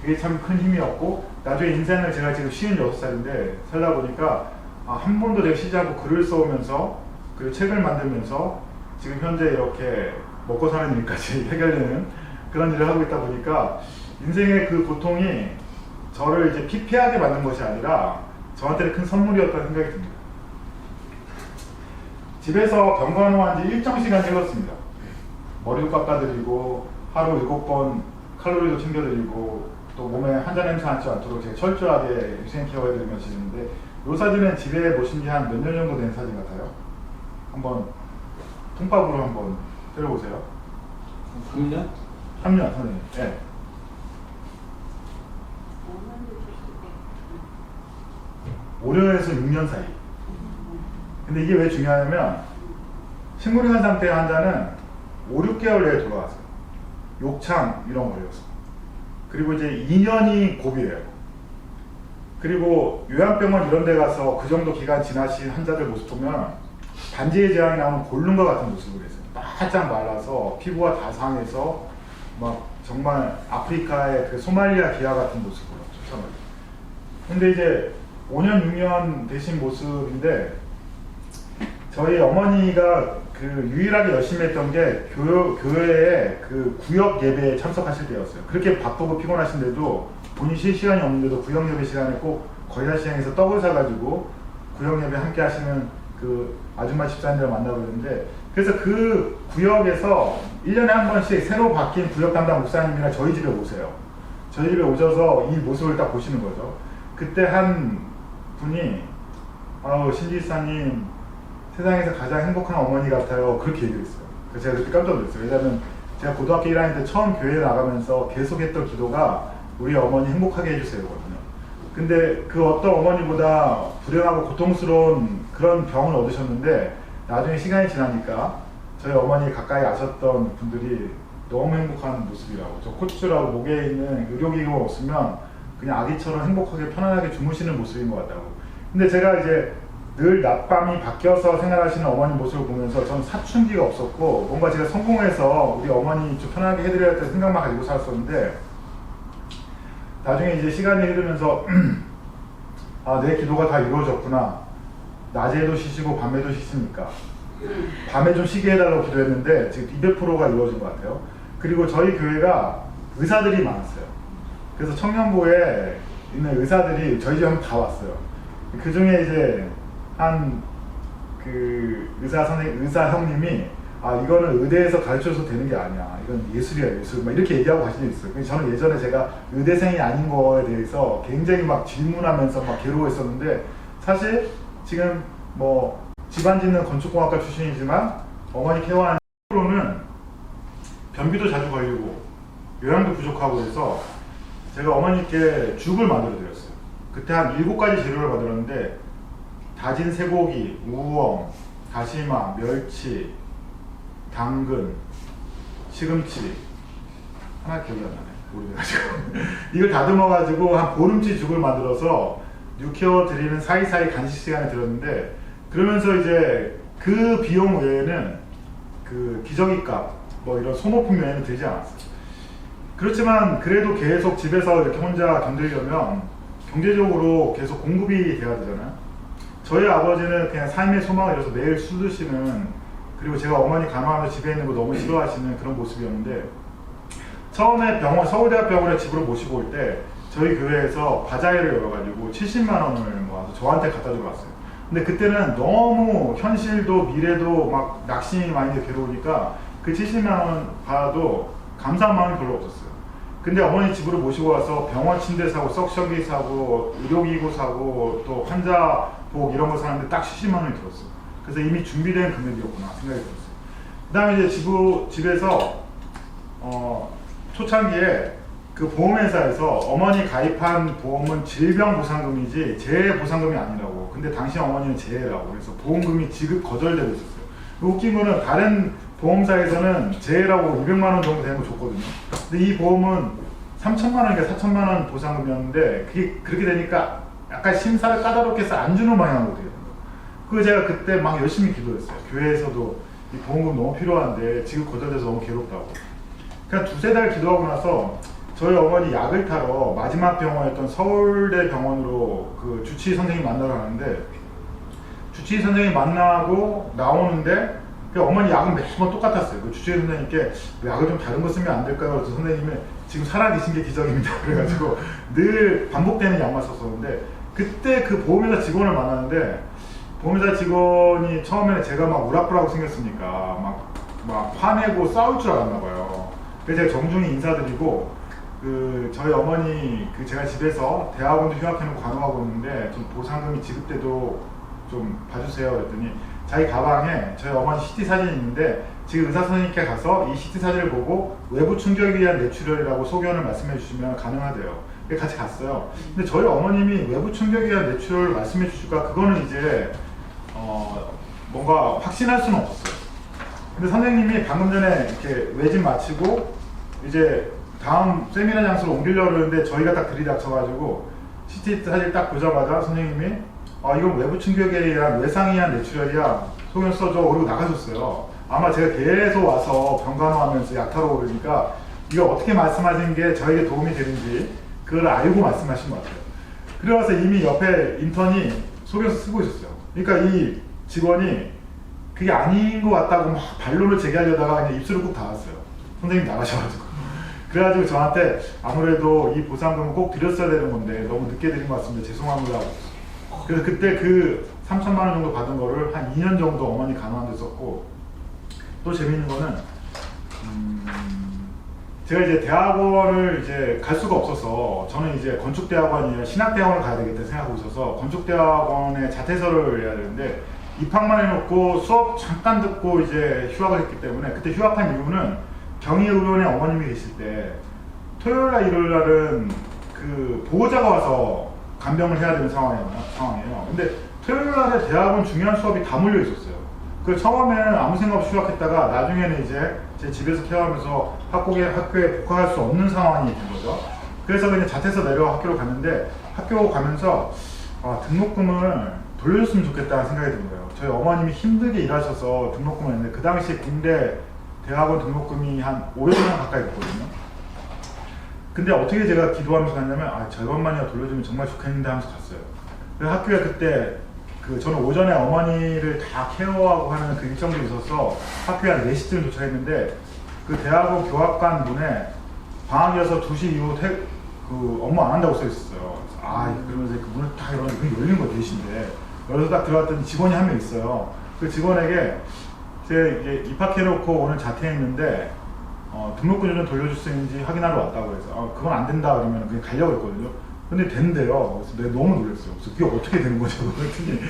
그게 참 큰 힘이었고 나중에 인생을 제가 지금 56살인데 살다 보니까 한 번도 제가 쉬지 않고 글을 써오면서 그리고 책을 만들면서 지금 현재 이렇게 먹고 사는 일까지 해결되는 그런 일을 하고 있다 보니까 인생의 그 고통이 저를 이제 피폐하게 만든 것이 아니라 저한테는 큰 선물이었다는 생각이 듭니다. 집에서 병간호한 지 일정 시간 찍었습니다. 머리도 깎아드리고 하루 7번 칼로리도 챙겨드리고 또 몸에 한자 냄새 나지 않도록 제가 철저하게 위생 케어해드리면서 지냈는데 이 사진은 집에 보신 지 한 몇 년 정도 된 사진 같아요. 한번 통밥으로 한번 때려보세요. 3년? 3년 선생님. 네. 5년에서 6년 사이. 근데 이게 왜 중요하냐면 식물인간 상태의 환자는 5, 6개월 내에 돌아가세요. 욕창 이런 거였어. 그리고 이제 2년이 고비예요. 그리고 요양병원 이런 데 가서 그 정도 기간 지나신 환자들 모습 보면 반지의 제왕이 나오는 골룸과 같은 모습을 했어요. 바짝 말라서 피부가 다 상해서 막 정말 아프리카의 그 소말리아 기아 같은 모습으로 쫓아가요. 근데 이제 5년, 6년 되신 모습인데 저희 어머니가 그 유일하게 열심히 했던 게 교회에 그 구역 예배에 참석하실 때였어요. 그렇게 바쁘고 피곤하신데도 본인 쉴 시간이 없는데도 구역 예배 시간에 꼭 거리사시장에서 떡을 사가지고 구역 예배 함께 하시는 그 아줌마 집사님들 만나고 있는데 그래서 그 구역에서 1년에 한 번씩 새로 바뀐 구역 담당 목사님이랑 저희 집에 오세요. 저희 집에 오셔서 이 모습을 딱 보시는 거죠. 그때 한 분이 신지사님 세상에서 가장 행복한 어머니 같아요. 그렇게 얘기를 했어요. 그래서 제가 그때 깜짝 놀랐어요. 왜냐면 제가 고등학교 1학년 때 처음 교회에 나가면서 계속 했던 기도가 우리 어머니 행복하게 해주세요거든요. 근데 그 어떤 어머니보다 불행하고 고통스러운 그런 병을 얻으셨는데 나중에 시간이 지나니까 저희 어머니 가까이 아셨던 분들이 너무 행복한 모습이라고. 저 코츠라고 목에 있는 의료기구가 없으면 그냥 아기처럼 행복하게 편안하게 주무시는 모습인 것 같다고. 근데 제가 이제 늘 낮밤이 바뀌어서 생활하시는 어머니 모습을 보면서 저는 사춘기가 없었고 뭔가 제가 성공해서 우리 어머니 좀 편하게 해드려야겠다는 생각만 가지고 살았었는데 나중에 이제 시간이 흐르면서 내 기도가 다 이루어졌구나. 낮에도 쉬시고 밤에도 쉬십니까? 밤에 좀 쉬게 해달라고 기도했는데 지금 200%가 이루어진 것 같아요. 그리고 저희 교회가 의사들이 많았어요. 그래서 청년부에 있는 의사들이 저희 집에 다 왔어요. 그 중에 이제 한 그 의사 형님이 이거는 의대에서 가르쳐서 되는 게 아니야. 이건 예술이야, 예술. 막 이렇게 얘기하고 가신 적이 있어요. 그래서 저는 예전에 제가 의대생이 아닌 거에 대해서 굉장히 막 질문하면서 막 괴로워했었는데 사실 지금 뭐 집안 짓는 건축공학과 출신이지만 어머니 케어하는 프로는 변비도 자주 걸리고 요양도 부족하고 그래서 제가 어머니께 죽을 만들어 드렸어요. 그때 한 7가지 재료를 만들었는데 다진 쇠고기, 우엉, 다시마, 멸치, 당근, 시금치 하나 기억이 안 나네. 오래돼가지고 이걸 다듬어가지고 한 보름치 죽을 만들어서 육회어 드리는 사이사이 간식 시간에 들었는데 그러면서 이제 그 비용 외에는 그 기저귀값 뭐 이런 소모품 외에는 들지 않았어요. 그렇지만 그래도 계속 집에서 이렇게 혼자 견디려면 경제적으로 계속 공급이 돼야 되잖아요. 저희 아버지는 그냥 삶의 소망을 이어서 매일 술 드시는, 그리고 제가 어머니 간호하면서 집에 있는 거 너무 싫어하시는 그런 모습이었는데 처음에 서울대학병원에 집으로 모시고 올 때 저희 교회에서 바자회를 열어가지고 70만 원을 모아서 저한테 갖다 주고 왔어요. 근데 그때는 너무 현실도 미래도 막 낙심이 많이 괴로우니까 그 70만 원 받아도 감사한 마음이 별로 없었어요. 근데 어머니 집으로 모시고 와서 병원 침대 사고 석션기 사고 의료기구 사고 또 환자복 이런 거 사는데 딱 70만 원이 들었어요. 그래서 이미 준비된 금액이었구나 생각이 들었어요. 그 다음에 이제 집에서 초창기에 그 보험회사에서 어머니 가입한 보험은 질병보상금이지 재해보상금이 아니라고. 근데 당시 어머니는 재해라고. 그래서 보험금이 지급 거절되고 있었어요. 웃긴 거는 다른 보험사에서는 재해라고 200만 원 정도 되는 거 줬거든요. 근데 이 보험은 3천만 원인가 4천만 원 보상금이었는데 그게 그렇게 되니까 약간 심사를 까다롭게 해서 안 주는 방향으로 돼요. 그래서 제가 그때 막 열심히 기도했어요. 교회에서도 이 보험금 너무 필요한데 지급 거절돼서 너무 괴롭다고. 그냥 2-3달 기도하고 나서 저희 어머니 약을 타러 마지막 병원이었던 서울대 병원으로 그 주치의 선생님 만나러 가는데 주치의 선생님 만나고 나오는데 그 어머니 약은 매번 똑같았어요. 그 주치의 선생님께 약을 좀 다른 거 쓰면 안 될까요? 그래서 선생님이 지금 살아계신 게 기적입니다. 그래가지고 늘 반복되는 약만 썼었는데 그때 그 보험회사 직원을 만났는데 보험회사 직원이 처음에는 제가 막 우락부락 생겼으니까 막 화내고 싸울 줄 알았나 봐요. 그래서 제가 정중히 인사드리고 그 저희 어머니 그 제가 집에서 대학원도 휴학해놓고 간호하고 있는데 좀 보상금이 지급돼도 좀 봐주세요 그랬더니 자기 가방에 저희 어머니 CT 사진이 있는데 지금 의사 선생님께 가서 이 CT 사진을 보고 외부 충격에 의한 뇌출혈이라고 소견을 말씀해 주시면 가능하대요. 그래서 같이 갔어요. 근데 저희 어머님이 외부 충격에 의한 뇌출혈을 말씀해 주실까 그거는 이제 뭔가 확신할 수는 없었어요. 근데 선생님이 방금 전에 이렇게 외진 마치고 이제 다음 세미나 장소로 옮기려고 그러는데 저희가 딱 들이닥쳐가지고 CT 사진 딱 보자마자 선생님이 이건 외부 충격에 의한 외상에 의한 뇌출혈이야 소견 써줘 그러고 나가셨어요. 아마 제가 계속 와서 병간호하면서 약타로 그러니까 이거 어떻게 말씀하신 게 저에게 도움이 되는지 그걸 알고 말씀하신 것 같아요. 그래서 이미 옆에 인턴이 소견서 쓰고 있었어요. 그러니까 이 직원이 그게 아닌 것 같다고 막 반론을 제기하려다가 그냥 입술을 꾹 닫았어요. 선생님 나가셔가지고. 그래가지고 저한테 아무래도 이 보상금은 꼭 드렸어야 되는 건데 너무 늦게 드린 것 같습니다. 죄송합니다. 그래서 그때 그 3천만 원 정도 받은 거를 한 2년 정도 어머니 간호한 데 썼고 또 재밌는 거는 제가 이제 대학원을 이제 갈 수가 없어서 저는 이제 건축대학원이나 신학대학원을 가야 되겠다 생각하고 있어서 건축대학원에 자퇴서를 해야 되는데 입학만 해놓고 수업 잠깐 듣고 이제 휴학을 했기 때문에 그때 휴학한 이유는 경희의료원에 어머님이 계실 때 토요일날 일요일날은 그 보호자가 와서 간병을 해야 되는 상황이에요. 근데 토요일날에 대학원 중요한 수업이 다 몰려 있었어요. 그 처음에는 아무 생각 없이 휴학했다가 나중에는 이제 제 집에서 케어하면서 학교에 복학할 수 없는 상황이 된 거죠. 그래서 그냥 자퇴서 내려 학교로 갔는데 학교 가면서 등록금을 돌려줬으면 좋겠다는 생각이 든 거예요. 저희 어머님이 힘들게 일하셔서 등록금을 했는데 그 당시 군대 대학원 등록금이 한 500만 원 가까이 됐거든요. 근데 어떻게 제가 기도하면서 갔냐면 절반만이라도 돌려주면 정말 좋겠는데 하면서 갔어요. 그래서 학교에 그때 저는 오전에 어머니를 다 케어하고 하는 그 일정도 있어서 학교에 한 4시쯤 도착했는데 그 대학원 교학관 문에 방학이어서 2시 이후 업무 안 한다고 써 있었어요. 그러면서 그 문을 딱 열었는데 그게 열린 거 4시인데 그래서 딱 들어갔더니 직원이 한 명 있어요. 그 직원에게 제가 이제 입학해놓고 오늘 자퇴했는데 등록금 좀 돌려줄 수 있는지 확인하러 왔다고 해서 그건 안 된다 그러면 그냥 가려고 했거든요. 근데 된대요. 그래서 내가 너무 놀랐어요. 그래서 그게 어떻게 되는 거죠? 그랬더니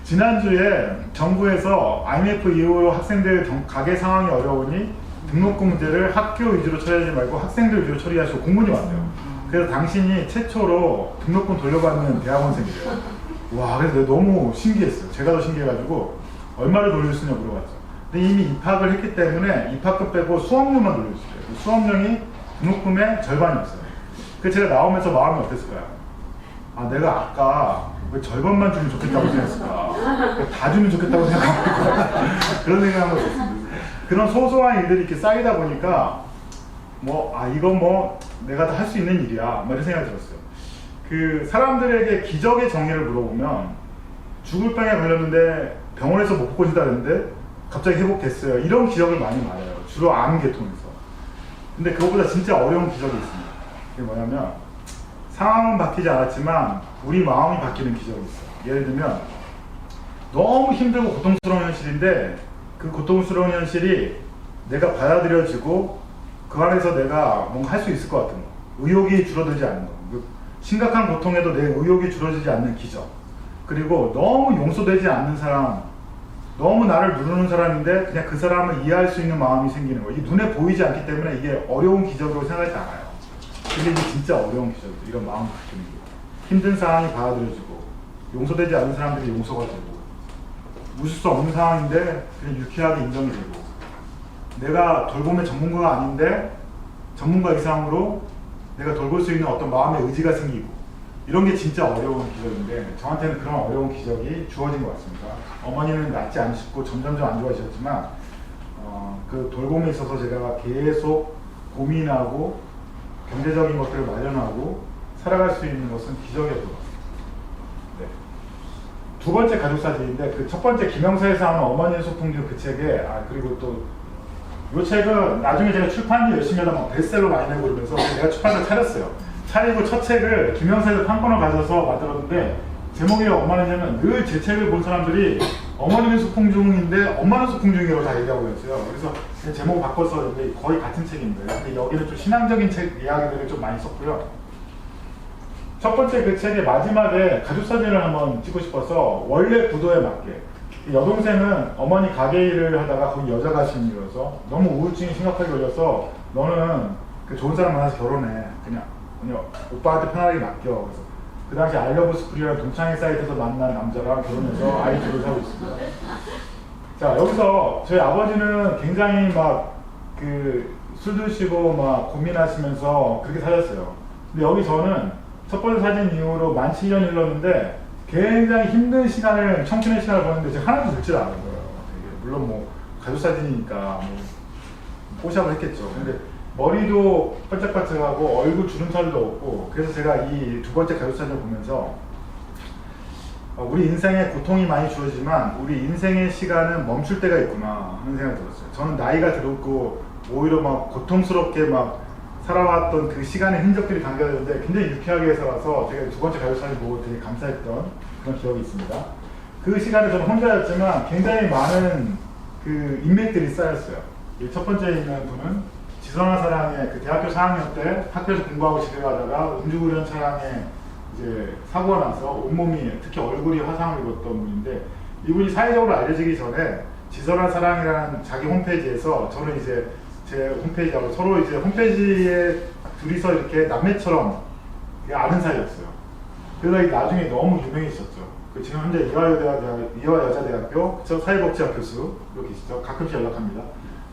지난주에 정부에서 IMF 이후로 학생들 가계 상황이 어려우니 등록금 문제를 학교 위주로 처리하지 말고 학생들 위주로 처리하시고 공문이 왔대요. 그래서 당신이 최초로 등록금 돌려받는 대학원생이래요. 와, 그래서 내가 너무 신기했어요. 제가 더 신기해가지고 얼마를 돌릴 수 있냐 물어봤죠. 근데 이미 입학을 했기 때문에 입학금 빼고 수업료만 돌려주세요. 수업료이 등록금의 절반이었어요. 그래서 제가 나오면서 마음이 어땠을까요? 아, 내가 아까 왜 절반만 주면 좋겠다고 생각했을까? 다 주면 좋겠다고 생각하고 그런 생각을 했습니다. 그런 소소한 일들이 이렇게 쌓이다 보니까 이건 내가 다 할 수 있는 일이야 이런 생각이 들었어요. 그 사람들에게 기적의 정의를 물어보면 죽을 병에 걸렸는데 병원에서 못 고치다 그랬는데 갑자기 회복됐어요. 이런 기적을 많이 말해요. 주로 암 계통에서. 근데 그것보다 진짜 어려운 기적이 있습니다. 그게 뭐냐면 상황은 바뀌지 않았지만 우리 마음이 바뀌는 기적이 있어요. 예를 들면 너무 힘들고 고통스러운 현실인데 그 고통스러운 현실이 내가 받아들여지고 그 안에서 내가 뭔가 할 수 있을 것 같은 거, 의욕이 줄어들지 않는 거, 심각한 고통에도 내 의욕이 줄어들지 않는 기적, 그리고 너무 용서되지 않는 사람, 너무 나를 누르는 사람인데 그냥 그 사람을 이해할 수 있는 마음이 생기는 거. 이게 눈에 보이지 않기 때문에 이게 어려운 기적으로 생각하지 않아요. 근데 이게 진짜 어려운 기적이죠. 이런 마음 바뀌는 게. 힘든 상황이 받아들여지고 용서되지 않는 사람들이 용서가 되고 웃을 수 없는 상황인데 그냥 유쾌하게 인정이 되고 내가 돌봄의 전문가가 아닌데 전문가 이상으로 내가 돌볼 수 있는 어떤 마음의 의지가 생기고 이런 게 진짜 어려운 기적인데 저한테는 그런 어려운 기적이 주어진 것 같습니다. 어머니는 낫지 않으시고 점점점 안 좋아지셨지만 그 돌봄에 있어서 제가 계속 고민하고 경제적인 것들을 마련하고 살아갈 수 있는 것은 기적이었던 것 같습니다. 네. 두 번째 가족 사진인데 그 첫 번째 김영사에서 하는 어머니의 소풍중 그 책에 그리고 또 이 책은 나중에 제가 출판을 열심히 하다 막 베스트셀러 많이 내고 그러면서 내가 출판사를 차렸어요. 차리고 첫 책을 김영사에서 판권을 가져서 만들었는데 제목이 엄마는냐면 늘 제 책을 본 사람들이 어머니는 소풍중인데 엄마는 소풍중이라고 다 얘기하고 있어요. 그래서 그냥 제목 바꿔서 여기 거의 같은 책인데 근데 여기는 좀 신앙적인 책 이야기들을 좀 많이 썼고요. 첫 번째 그 책의 마지막에 가족 사진을 한번 찍고 싶어서 원래 구도에 맞게 여동생은 어머니 가게 일을 하다가 거기 여자 가신이어서 너무 우울증이 심각하게 걸려서 너는 그 좋은 사람 만나서 결혼해 그냥 오빠한테 편하게 맡겨. 그래서 그 당시 알러브 스쿨이라는 동창회 사이트에서 만난 남자랑 결혼해서 아이 둘을 사고 있습니다. 자, 여기서 저희 아버지는 굉장히 술 드시고 고민하시면서 그렇게 사셨어요. 근데 여기 저는 첫 번째 사진 이후로 만 7년이 흘렀는데 굉장히 힘든 시간을, 청춘의 시간을 보냈는데 제가 하나도 늙지 않은 거예요. 물론 가족 사진이니까 뽀샵을 했겠죠. 근데 머리도 반짝반짝하고 얼굴 주름살도 없고 그래서 제가 이 두 번째 가족 사진을 보면서 우리 인생에 고통이 많이 주어지지만 우리 인생의 시간은 멈출 때가 있구나 하는 생각이 들었어요. 저는 나이가 들었고 오히려 고통스럽게 살아왔던 그 시간의 흔적들이 담겨있는데 굉장히 유쾌하게 살아서 제가 두 번째 가족 사진 보고 되게 감사했던 그런 기억이 있습니다. 그 시간에 저는 혼자였지만 굉장히 많은 그 인맥들이 쌓였어요. 이 첫 번째 있는 분은 지선아 사랑의 그 대학교 4학년 때 학교에서 공부하고 집에 가다가 음주운전 차량에 이제 사고가 나서 온몸이 특히 얼굴이 화상을 입었던 분인데 이분이 사회적으로 알려지기 전에 지선아 사랑이라는 자기 홈페이지에서 저는 이제 제 홈페이지하고 서로 이제 홈페이지에 둘이서 이렇게 남매처럼 아는 사이였어요. 그러다 나중에 너무 유명해졌죠. 지금 현재 이화여자대학교 사회복지학 교수로 계시죠. 가끔씩 연락합니다.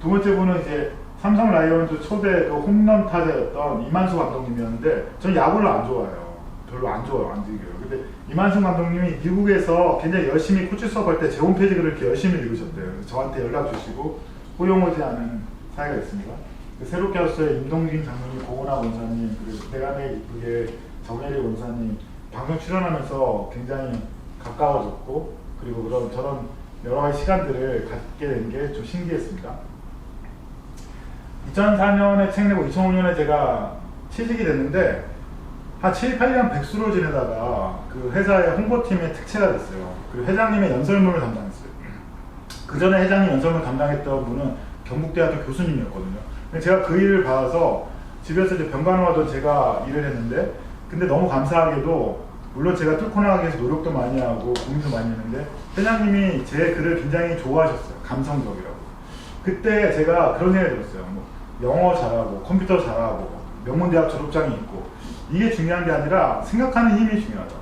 두 번째 분은 이제 삼성 라이온즈 초대 그 홈런 타자였던 이만수 감독님이었는데 저는 야구를 안 좋아해요. 별로 안 좋아요. 안 즐겨요. 근데 이만수 감독님이 미국에서 굉장히 열심히 코치 수업할 때 제 홈페이지 글을 이렇게 열심히 읽으셨대요. 그래서 저한테 연락 주시고 호용하지 않은 사이가 있습니다. 새롭게 하셨어요. 임동진 장로님, 고은하 원사님, 그리고 대감의 이쁘게 정혜리 원사님 방송 출연하면서 굉장히 가까워졌고 그리고 그런 저런 여러 가지 시간들을 갖게 된 게 좀 신기했습니다. 2004년에 책 내고 2005년에 제가 취직이 됐는데 한 7, 8년 백수로 지내다가 그 회사의 홍보팀의 특채가 됐어요. 그리고 회장님의 연설문을 담당했어요. 그 전에 회장님 연설문 담당했던 분은 경북대학교 교수님이었거든요. 근데 제가 그 일을 받아서 집에서 이제 병간호하던 제가 일을 했는데 근데 너무 감사하게도 물론 제가 뚫고 나가기 위해서 노력도 많이 하고 고민도 많이 했는데 회장님이 제 글을 굉장히 좋아하셨어요. 감성적이라고. 그때 제가 그런 생각이 들었어요. 뭐 영어 잘하고 컴퓨터 잘하고 명문대학 졸업장이 있고 이게 중요한 게 아니라 생각하는 힘이 중요하다.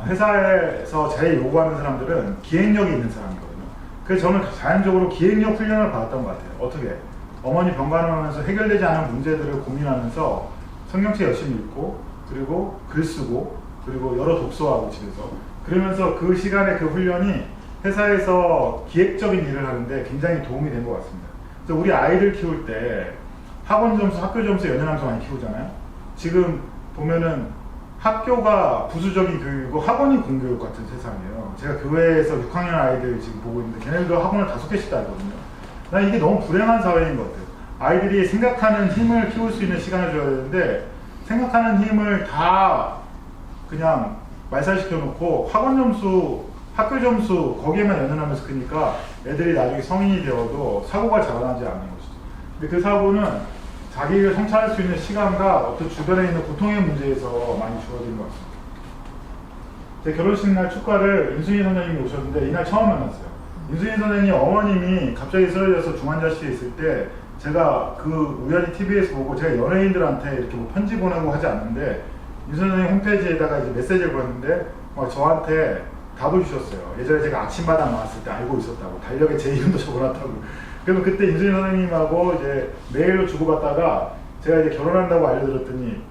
회사에서 제일 요구하는 사람들은 기획력이 있는 사람이거든요. 그래서 저는 자연적으로 기획력 훈련을 받았던 것 같아요. 어떻게? 어머니 병간호하면서 해결되지 않은 문제들을 고민하면서 성경책 열심히 읽고 그리고 글 쓰고 그리고 여러 독서하고 집에서 그러면서 그 시간에 그 훈련이 회사에서 기획적인 일을 하는데 굉장히 도움이 된 것 같습니다. 그래서 우리 아이들 키울 때 학원 점수, 학교 점수 연연하면서 많이 키우잖아요. 지금 보면은 학교가 부수적인 교육이고 학원이 공교육 같은 세상이에요. 제가 교회에서 6학년 아이들 지금 보고 있는데 걔네들도 학원을 5개씩 다니거든요. 난 이게 너무 불행한 사회인 것 같아요. 아이들이 생각하는 힘을 키울 수 있는 시간을 줘야 되는데 생각하는 힘을 다 그냥 말살시켜 놓고 학원 점수, 학교 점수 거기에만 연연하면서 크니까 애들이 나중에 성인이 되어도 사고가 자라나지 않는 것이죠. 근데 그 사고는 자기를 성찰할 수 있는 시간과 어떤 주변에 있는 고통의 문제에서 많이 주어진 것 같습니다. 제 결혼식 날 축가를 인순이 선생님이 오셨는데 이날 처음 만났어요. 인순이 선생님 어머님이 갑자기 쓰러져서 중환자실에 있을 때 제가 그 우연히 TV에서 보고 제가 연예인들한테 이렇게 뭐 편지 보내고 하지 않는데 인순이 선생님 홈페이지에다가 이제 메시지를 보냈는데 저한테 답을 주셨어요. 예전에 제가 아침마당 나왔을 때 알고 있었다고 달력에 제 이름도 적어놨다고. 그러면 그때 인순이 선생님하고 이제 메일로 주고받다가 제가 이제 결혼한다고 알려드렸더니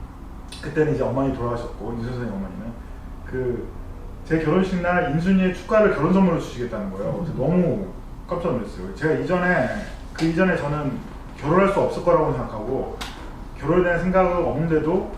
그때는 이제 어머니 돌아가셨고 인순이 선생님 어머니는 제 결혼식 날 인순이의 축가를 결혼 선물로 주시겠다는 거예요. 그래서 너무 깜짝 놀랐어요. 제가 그 이전에 저는 결혼할 수 없을 거라고 생각하고 결혼에 대한 생각은 없는데도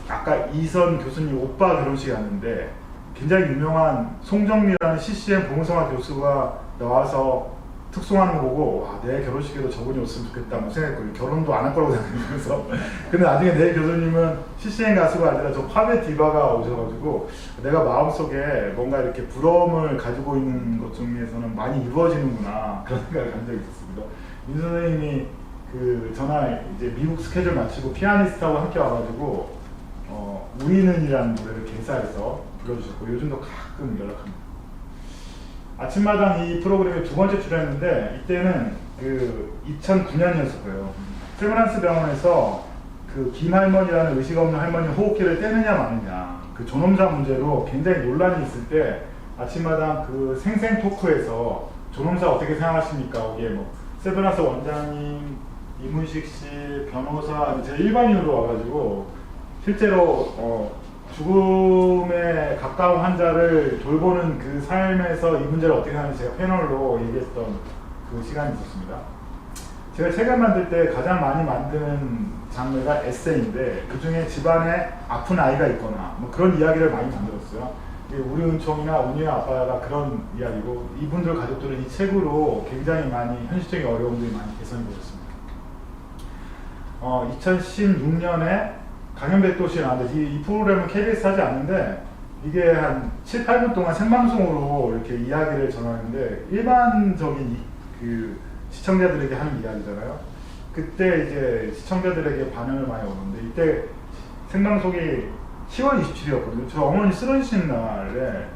아까 이선 교수님 오빠 결혼식이 왔는데 굉장히 유명한 송정미라는 CCM 봉성화 교수가 나와서 특송하는 거 보고 와, 내 결혼식에도 저분이 왔으면 좋겠다 뭐 생각했거든요. 결혼도 안 할 거라고 생각하면서 근데 나중에 내 교수님은 CCM 가수가 아니라 저 팝의 디바가 오셔가지고 내가 마음속에 뭔가 이렇게 부러움을 가지고 있는 것 중에서는 많이 이루어지는구나 그런 생각을 간 적이 있었습니다. 민 선생님이 전날 이제 미국 스케줄 마치고 피아니스트하고 함께 와가지고 우리는이라는 노래를 개사해서 불러주셨고 요즘도 가끔 연락합니다. 아침마당 이 프로그램에 2번째 출연했는데 이때는 2009년이었을 거예요. 세브란스 병원에서 김할머니라는 의식 없는 할머니 호흡기를 떼느냐 마느냐 그 존엄사 문제로 굉장히 논란이 있을 때 아침마당 생생 토크에서 존엄사 어떻게 생각하십니까? 거기에 뭐 세브란스 원장님, 이문식 씨, 변호사 제 일반인으로 와가지고 실제로 죽음에 가까운 환자를 돌보는 그 삶에서 이 문제를 어떻게 하는지 제가 패널로 얘기했던 그 시간이 있었습니다. 제가 책을 만들 때 가장 많이 만드는 장르가 에세이인데 그 중에 집안에 아픈 아이가 있거나 뭐 그런 이야기를 많이 만들었어요. 우리 은총이나 운이의 아빠가 그런 이야기고 이분들 가족들은 이 책으로 굉장히 많이 현실적인 어려움들이 많이 개선이 되었습니다. 2016년에 강연백도시에 나왔는데 이 프로그램은 KBS 하지 않는데 이게 한 7, 8분 동안 생방송으로 이렇게 이야기를 전하는데 일반적인 시청자들에게 하는 이야기잖아요. 그때 이제 시청자들에게 반응을 많이 얻었는데 이때 생방송이 10월 27일이었거든요. 저 어머니 쓰러지신 날에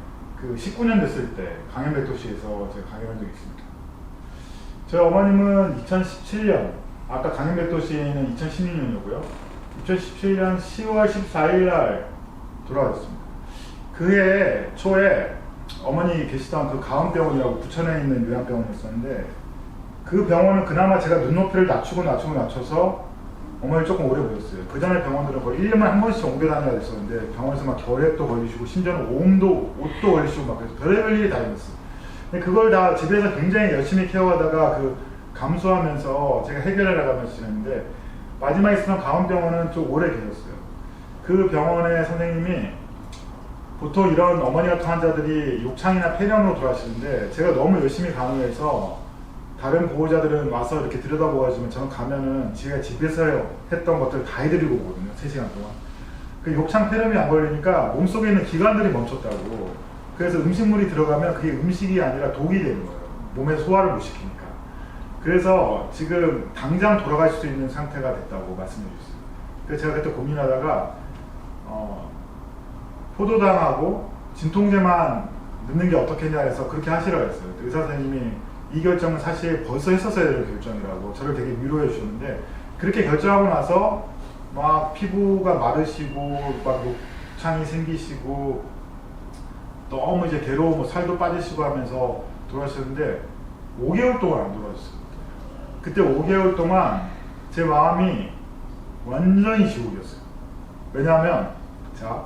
19년 됐을 때 강연백도시에서 제가 강연한 적이 있습니다. 저희 어머님은 2017년 아까 강연백도시는 2016년이었고요. 2017년 10월 14일 날 돌아가셨습니다. 그해 초에 어머니 계시던 가은병원이라고 부천에 있는 요양병원이었었는데 그 병원은 그나마 제가 눈높이를 낮춰서 어머니 조금 오래 보셨어요. 그 전에 병원들은 거의 1년에 한 번씩 옮겨 다녀야 됐었는데 병원에서 막 결핵도 걸리시고 심지어는 옷도 걸리시고 막 그래서 별의별 일이 다 있었어요. 근데 그걸 다 집에서 굉장히 열심히 케어하다가 감수하면서 제가 해결해 나가면서 지냈는데 마지막에 있었던 가은병원은 좀 오래 계셨어요. 그 병원의 선생님이 보통 이런 어머니 같은 환자들이 욕창이나 폐렴으로 돌아가시는데 제가 너무 열심히 간호해서 다른 보호자들은 와서 이렇게 들여다보고 하지만 저는 가면은 제가 집에서 했던 것들을 다 해드리고 오거든요. 3시간 동안. 그 욕창 폐렴이 안 걸리니까 몸속에 있는 기관들이 멈췄다고. 그래서 음식물이 들어가면 그게 음식이 아니라 독이 되는 거예요. 몸에 소화를 못 시키니까. 그래서 지금 당장 돌아갈 수 있는 상태가 됐다고 말씀해 주셨어요. 그래서 제가 그때 고민하다가 포도당하고 진통제만 넣는 게 어떻겠냐 해서 그렇게 하시라고 했어요. 의사 선생님이 이 결정은 사실 벌써 했었어야 될 결정이라고 저를 되게 위로해 주셨는데, 그렇게 결정하고 나서 막 피부가 마르시고 막 녹창이 생기시고 너무 이제 괴로워, 뭐 살도 빠지시고 하면서 돌아가셨는데 5개월 동안 안 돌아가셨어요. 그때 5개월 동안 제 마음이 완전히 지옥이었어요. 왜냐하면 자,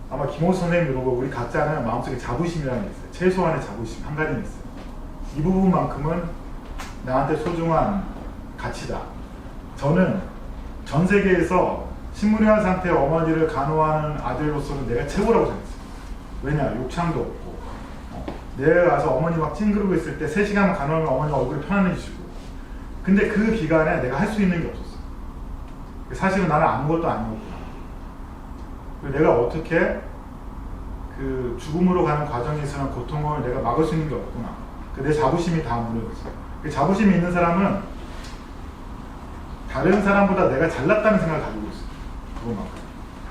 아마 김호수 선생님도 그러고 우리 각자는 마음속에 자부심이라는 게 있어요. 최소한의 자부심 한 가지는 있어요. 이 부분만큼은 나한테 소중한 가치다. 저는 전 세계에서 신문이한 상태의 어머니를 간호하는 아들로서는 내가 최고라고 생각했어요. 왜냐? 욕창도 없고, 내가 가서 어머니 막 찡그르고 있을 때 3시간 간호하면 어머니가 얼굴이 편안해지고, 근데 그 기간에 내가 할 수 있는 게 없었어. 사실은 나는 아무것도 아니었구나. 내가 어떻게 그 죽음으로 가는 과정에 있어서 고통을 내가 막을 수 있는 게 없구나. 내 자부심이 다 무너졌어요. 그 자부심이 있는 사람은 다른 사람보다 내가 잘났다는 생각을 가지고 있어요. 그거만큼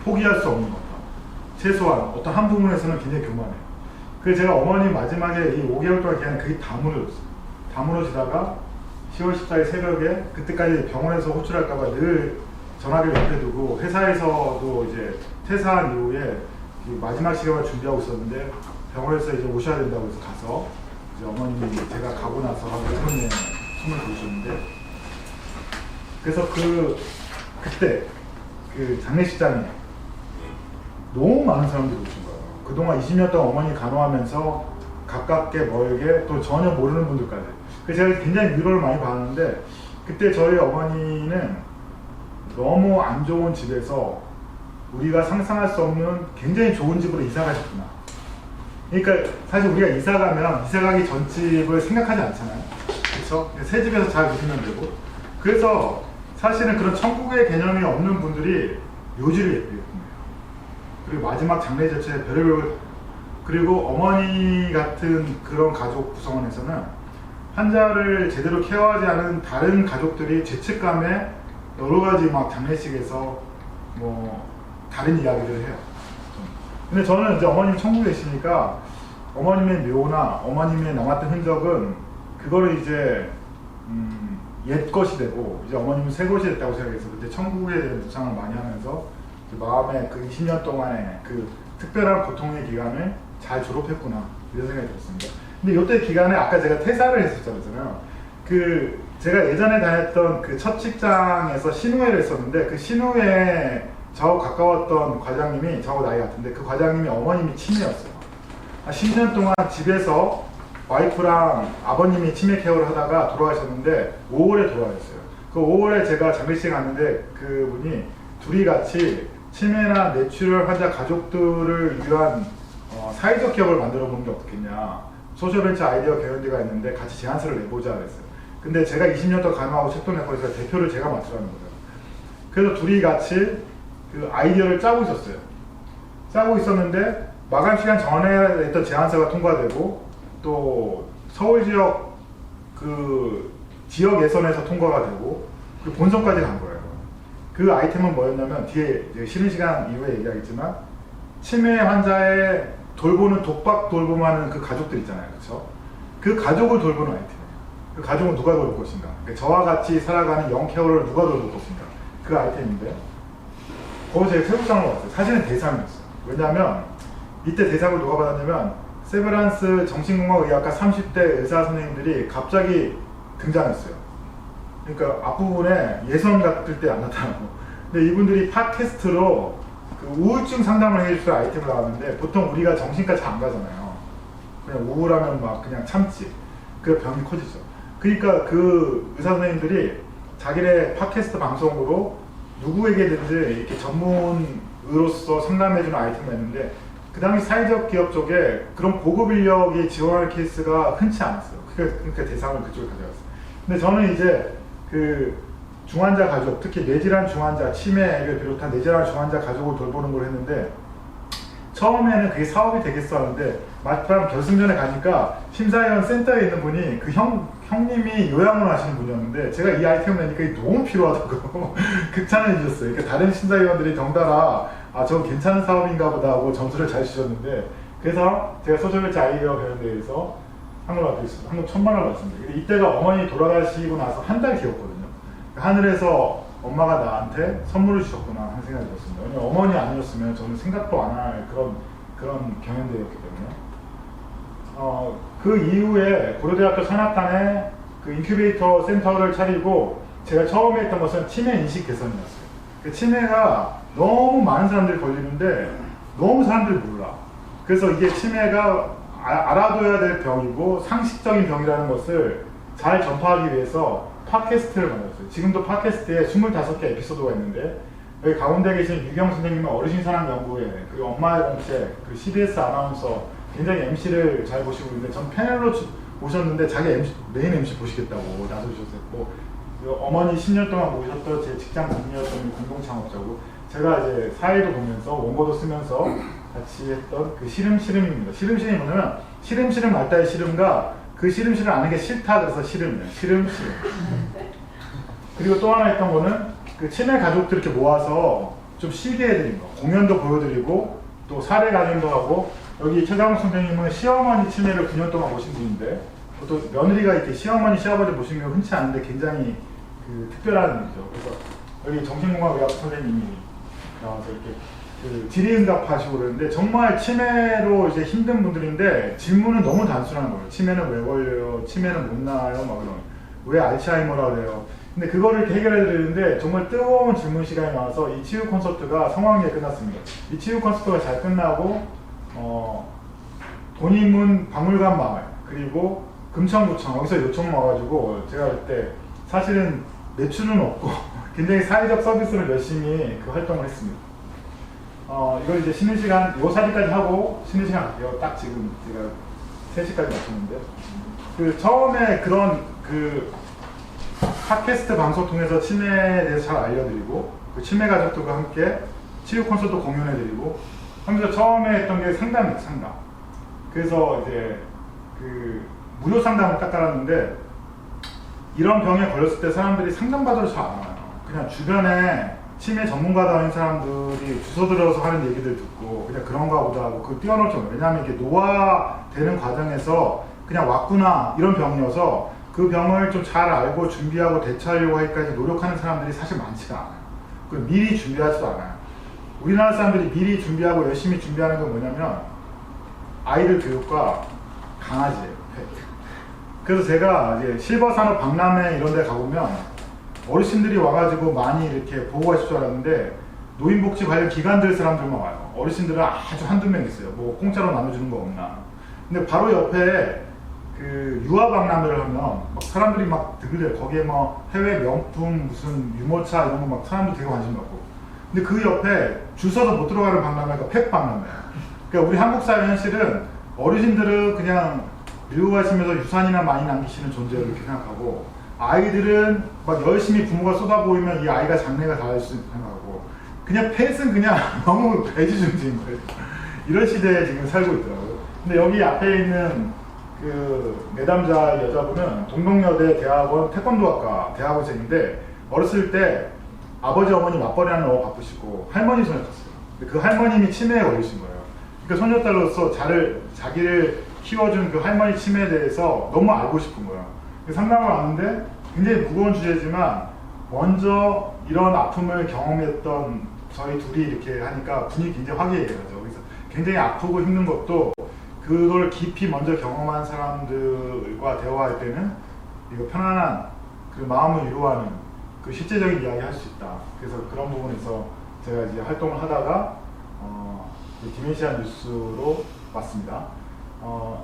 포기할 수 없는 것다. 최소한 어떤 한 부분에서는 굉장히 교만해요. 그래서 제가 어머니 마지막에 이 5개월 동안 그냥 그게 다 무너졌어요. 다 무너지다가 10월 14일 새벽에, 그때까지 병원에서 호출할까봐 늘 전화기를 옆에 두고 회사에서도 이제 퇴사한 이후에 마지막 시간을 준비하고 있었는데 병원에서 이제 오셔야 된다고 해서 가서 이제 어머님이 제가 가고 나서 하고 손을 보셨는데, 그래서 그때 그 장례식장에 너무 많은 사람들이 오신 거예요. 그동안 20년 동안 어머니 간호하면서 가깝게 멀게 또 전혀 모르는 분들까지. 그래서 제가 굉장히 위로를 많이 받았는데, 그때 저희 어머니는 너무 안 좋은 집에서 우리가 상상할 수 없는 굉장히 좋은 집으로 이사 가셨구나. 그러니까 사실 우리가 이사 가기 전 집을 생각하지 않잖아요. 그렇죠? 새 집에서 잘 누리면 되고. 그래서 사실은 그런 천국의 개념이 없는 분들이 묘지를 예쁘게 봅니다. 그리고 마지막 장례 자체에 별의별, 그리고 어머니 같은 그런 가족 구성원에서는 환자를 제대로 케어하지 않은 다른 가족들이 죄책감에 여러 가지 막 장례식에서 뭐 다른 이야기를 해요. 근데 저는 이제 어머님 천국에 계시니까 어머님의 묘나 어머님의 남았던 흔적은 그거를 이제 옛 것이 되고 이제 어머님은 새 것이 됐다고 생각해서 그때 천국에 대한 묵상을 많이 하면서 마음에 그 20년 동안의 그 특별한 고통의 기간을 잘 졸업했구나 이런 생각이 들었습니다. 근데 이때 기간에 아까 제가 퇴사를 했었잖아요. 그 제가 예전에 다녔던 그 첫 직장에서 신우회를 했었는데, 그 신우회 저하고 가까웠던 과장님이, 저하고 나이 같은데 그 과장님이 어머님이 치매였어요. 10년 동안 집에서 와이프랑 아버님이 치매 케어를 하다가 돌아가셨는데 5월에 돌아가셨어요. 그 5월에 제가 장례식 갔는데 그분이 둘이 같이 치매나 뇌출혈 환자 가족들을 위한 사회적 기업을 만들어 보는 게 어떻겠냐. 소셜벤처 아이디어 경연대가 있는데 같이 제안서를 내보자 그랬어요. 근데 제가 20년 동안 간호하고 책도 냈고 해서 대표를 제가 맡으라는 거예요. 그래서 둘이 같이 그 아이디어를 짜고 있었어요. 짜고 있었는데 마감 시간 전에 냈던 제안서가 통과되고 또 서울 지역 그 지역 예선에서 통과가 되고 그 본선까지 간 거예요. 그 아이템은 뭐였냐면 뒤에 이제 쉬는 시간 이후에 얘기하겠지만 치매 환자의 돌보는 독박 돌봄하는 그 가족들 있잖아요, 그렇죠? 그 가족을 돌보는 아이템이에요. 그 가족은 누가 돌볼 것인가? 그러니까 저와 같이 살아가는 영케어를 누가 돌볼 것인가? 그 아이템인데 거기서 제가 최우상을 받았어요. 사실은 대상이었어요. 왜냐하면 이때 대상을 누가 받았냐면 세브란스 정신건강의학과 30대 의사 선생님들이 갑자기 등장했어요. 그러니까 앞부분에 예선 같을 때 안 나타나고, 근데 이분들이 팟캐스트로 그 우울증 상담을 해줄 아이템을 나왔는데 보통 우리가 정신과 잘 안 가잖아요. 그냥 우울하면 막 그냥 참지. 그 병이 커지죠. 그러니까 그 의사 선생님들이 자기네 팟캐스트 방송으로 누구에게든지 이렇게 전문의로서 상담해주는 아이템을 했는데 그 당시 사회적 기업 쪽에 그런 고급 인력이 지원할 케이스가 흔치 않았어요. 그러니까 대상을 그쪽에 가져갔어요. 근데 저는 이제 그 중환자 가족, 특히 뇌질환 중환자, 치매를 비롯한 뇌질환 중환자 가족을 돌보는 걸 했는데 처음에는 그게 사업이 되겠어 하는데 막상 결승전에 가니까 심사위원 센터에 있는 분이 그 형님이 요양을 하시는 분이었는데 제가 이 아이템을 내니까 이게 너무 필요하다고 극찬을 해주셨어요. 그러니까 다른 심사위원들이 덩달아 저거 괜찮은 사업인가 보다 하고 점수를 잘 주셨는데, 그래서 제가 소셜벤처 아이디어 경연대회에서 한국 앞에 있어요. 한국 1000만 원 받습니다. 근데 이때가 어머니 돌아가시고 나서 한 달 뒤였거든요. 하늘에서 엄마가 나한테 선물을 주셨구나 하는 생각이 들었습니다. 왜냐면 어머니 아니었으면 저는 생각도 안 할 그런 경연대회였기 때문에. 그 이후에 고려대학교 산학단에 그 인큐베이터 센터를 차리고 제가 처음에 했던 것은 치매 인식 개선이었어요. 그 치매가 너무 많은 사람들이 걸리는데 너무 사람들이 몰라. 그래서 이게 치매가 알아둬야 될 병이고 상식적인 병이라는 것을 잘 전파하기 위해서 팟캐스트를 만들었어요. 지금도 팟캐스트에 25개 에피소드가 있는데 여기 가운데 계신 유경 선생님은 어르신 사랑 연구회, 그리고 엄마의 공책, 그 CBS 아나운서 굉장히 MC를 잘 보시고 있는데 전 패널로 오셨는데 자기 메인 MC 보시겠다고 나서주셨어요. 뭐 어머니 10년 동안 모셨던 제 직장 동료였던 공동 창업자고 제가 이제 사회도 보면서 원고도 쓰면서 같이 했던 그 시름시름입니다. 시름시름이 뭐냐면 시름시름 알다의 시름과 그 시름시름 아는 게 싫다 그래서 시름이에요. 시름시름. 그리고 또 하나 했던 거는 그 치매 가족들 이렇게 모아서 좀 쉬게 해드린 거. 공연도 보여드리고 또 사례 강연도 하고 여기 최강욱 선생님은 시어머니 치매를 9년 동안 모신 분인데 또 며느리가 이렇게 시어머니 시아버지 모시는 게 흔치 않은데 굉장히 그 특별한 일이죠. 그래서 여기 정신건강의학 선생님이 나와서 이렇게 그 질의응답하시고 그러는데 정말 치매로 이제 힘든 분들인데 질문은 너무 단순한 거예요. 치매는 왜 걸려요? 치매는 못 나아요? 막 이런. 왜 알츠하이머라 그래요? 근데 그거를 이렇게 해결해 드리는데 정말 뜨거운 질문 시간이 나와서 이 치유 콘서트가 성황리에 끝났습니다. 이 치유 콘서트가 잘 끝나고 돈이문 박물관 마을 그리고 금천구청 여기서 요청 와가지고 제가 그때 사실은 매출은 없고 굉장히 사회적 서비스를 열심히 그 활동을 했습니다. 이걸 이제 쉬는 시간, 요 사진까지 하고 쉬는 시간 갈게요. 딱 지금 제가 3시까지 맞췄는데 그 처음에 그런 그 팟캐스트 방송 통해서 치매에 대해서 잘 알려드리고 그 치매 가족들과 함께 치유 콘서트 공연해드리고 하면서 처음에 했던 게 상담이에요. 상담. 그래서 이제 그 무료 상담을 딱 깔았는데 이런 병에 걸렸을 때 사람들이 상담받아도 잘 안 와요. 그냥 주변에 치매 전문가다 하는 사람들이 주소 들어서 하는 얘기들 듣고 그냥 그런가 보다 하고 그걸 띄워놓을 정도. 왜냐하면 이게 노화되는 과정에서 그냥 왔구나 이런 병이어서 그 병을 좀 잘 알고 준비하고 대처하려고 하기까지 노력하는 사람들이 사실 많지가 않아요. 그리고 미리 준비하지도 않아요. 우리나라 사람들이 미리 준비하고 열심히 준비하는 건 뭐냐면 아이들 교육과 강아지예요. 그래서 제가 이제 실버산업 박람회 이런 데 가보면 어르신들이 와가지고 많이 이렇게 보고 가실 줄 알았는데 노인복지 관련 기관들 사람들만 와요. 어르신들은 아주 한두 명 있어요. 뭐 공짜로 나눠주는 거 없나. 근데 바로 옆에 그 유아 박람회를 하면 막 사람들이 막 들려요. 거기에 뭐 해외 명품 무슨 유모차 이런 거 막 사람들 되게 관심 갖고. 근데 그 옆에 줄 서서 못 들어가는 박람회가 펫 박람회야. 그러니까 우리 한국 사회 현실은 어르신들은 그냥 늙어가시면서 유산이나 많이 남기시는 존재로 이렇게 생각하고 아이들은 막 열심히 부모가 쏟아부으면 이 아이가 장래가 닿을 수 생각하고 그냥 펫은 그냥 너무 애지중지인 거예요. 이런 시대에 지금 살고 있더라고요. 근데 여기 앞에 있는 그 내담자 여자분은 동덕여대 대학원 태권도학과 대학원생인데 어렸을 때 아버지 어머니 맞벌이 하는 너무 바쁘시고 할머니 손에 컸어요. 근데 그 할머님이 치매에 걸리신 거예요. 그러니까 손녀딸로서 자기를 키워준 그 할머니 치매에 대해서 너무 알고 싶은 거예요. 상담을 왔는데 굉장히 무거운 주제지만 먼저 이런 아픔을 경험했던 저희 둘이 이렇게 하니까 분위기 굉장히 화기애애하죠. 그래서 굉장히 아프고 힘든 것도 그걸 깊이 먼저 경험한 사람들과 대화할 때는 이거 편안한 그 마음을 위로하는 그 실제적인 이야기 할 수 있다. 그래서 그런 부분에서 제가 이제 활동을 하다가 디멘시아 뉴스로 왔습니다.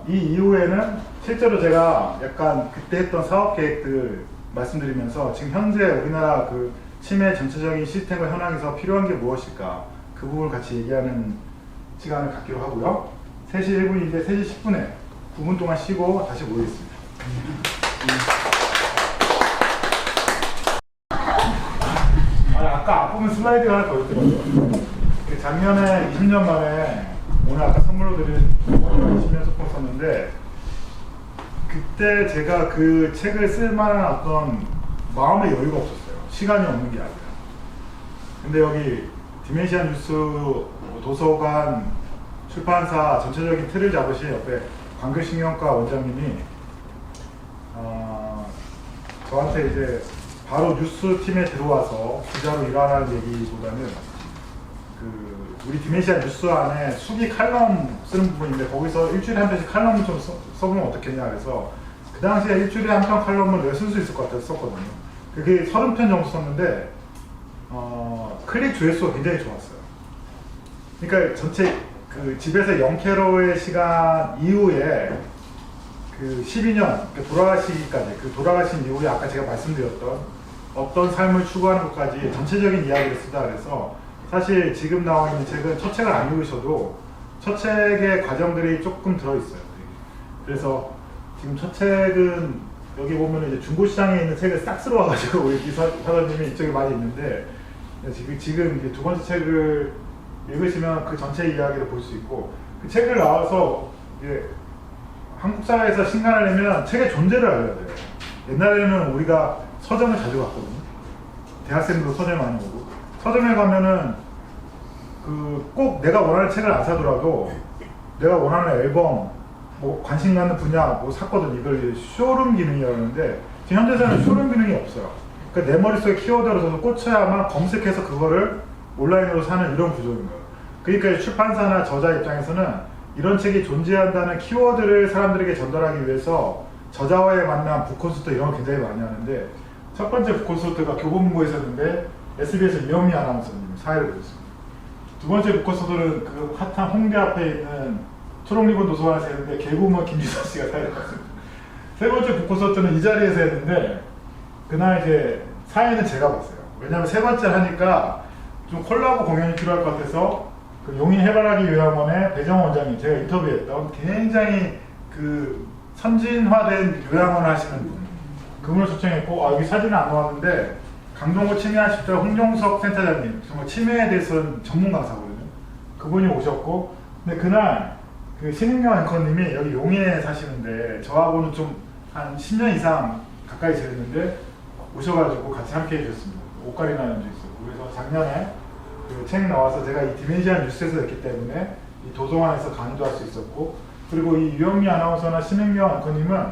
이 이후에는 실제로 제가 약간 그때 했던 사업 계획들 말씀드리면서 지금 현재 우리나라 그 치매 전체적인 시스템을 현황에서 필요한 게 무엇일까 그 부분을 같이 얘기하는 시간을 갖기로 하고요. 3시 1분인데 3시 10분에 9분 동안 쉬고 다시 모이겠습니다. 아까 앞부분 슬라이드가 하나 더 있더라고요. 작년에 20년 만에 오늘 아까 선물로 드린 20년 소품 썼는데 그때 제가 그 책을 쓸 만한 어떤 마음의 여유가 없었어요. 시간이 없는 게 아니라. 근데 여기 디멘시아 뉴스 도서관 출판사 전체적인 틀을 잡으신 옆에 광교신경과 원장님이 저한테 이제 바로 뉴스 팀에 들어와서 기자로 일하는 얘기보다는 우리 디멘시아 뉴스 안에 수기 칼럼 쓰는 부분인데 거기서 일주일에 한 편씩 칼럼을 좀 써보면 어떻겠냐 그래서 그 당시에 일주일에 한 편 칼럼을 내가 쓸 수 있을 것 같아서 썼거든요. 그게 30편 정도 썼는데 클릭 조회수가 굉장히 좋았어요. 그러니까 전체 집에서 0캐로의 시간 이후에 12년 돌아가시기까지 돌아가신 이후에 아까 제가 말씀드렸던 어떤 삶을 추구하는 것까지 전체적인 이야기를 쓰다 그래서 사실 지금 나와 있는 책은 첫 책을 안 읽으셔도 첫 책의 과정들이 조금 들어있어요. 그래서 지금 첫 책은 여기 보면 이제 중고시장에 있는 책을 싹 쓸어와가지고 우리 기사님이 이쪽에 많이 있는데 지금 이제 두 번째 책을 읽으시면 그 전체 이야기를 볼 수 있고 그 책을 나와서 이제 한국 사회에서 신간하려면 책의 존재를 알아야 돼요. 옛날에는 우리가 서점을 자주 갔거든요. 대학생들도 서점에 많이 오고 서점에 가면은 꼭 내가 원하는 책을 안 사더라도 내가 원하는 앨범 뭐 관심 갖는 분야 뭐 샀거든. 이걸 쇼룸 기능이라고 하는데 지금 현재에서는 쇼룸 기능이 없어요. 그러니까 내 머릿속에 키워드를 꽂혀야만 검색해서 그거를 온라인으로 사는 이런 구조인 거예요. 그러니까 출판사나 저자 입장에서는 이런 책이 존재한다는 키워드를 사람들에게 전달하기 위해서 저자와의 만남, 북콘서트 이런 거 굉장히 많이 하는데 첫 번째 북콘서트가 교보문고에 있었는데 SBS 이영미 아나운서님 사회를 보였습니다. 두 번째 북콘서트는 그 핫한 홍대 앞에 있는 초록리본 도서관에서 했는데 개구먼 김지선 씨가 사회를 봤습니다. 세 번째 북콘서트는 이 자리에서 했는데 그날 이제 사회는 제가 봤어요. 왜냐하면 세 번째 하니까 좀 콜라보 공연이 필요할 것 같아서 용인 해바라기 요양원의 배정 원장님 제가 인터뷰했던 굉장히 선진화된 요양원을 하시는 분 그분을 초청했고 여기 사진은 안 나왔는데 강동구 치매한 십자 홍종석 센터장님 정말 치매에 대해서는 전문 강사거든요. 그분이 오셨고 근데 그날 신익영 앵커님이 여기 용인에 사시는데 저하고는 좀 한 10년 이상 가까이 지냈는데 오셔가지고 같이 함께 해주셨습니다. 오카리나 연주 있었고 그래서 작년에 책 나와서 제가 이 디멘시아 뉴스에서 했기 때문에 이 도서관에서 강의도 할 수 있었고 그리고 이 유영미 아나운서나 신익명 앵커님은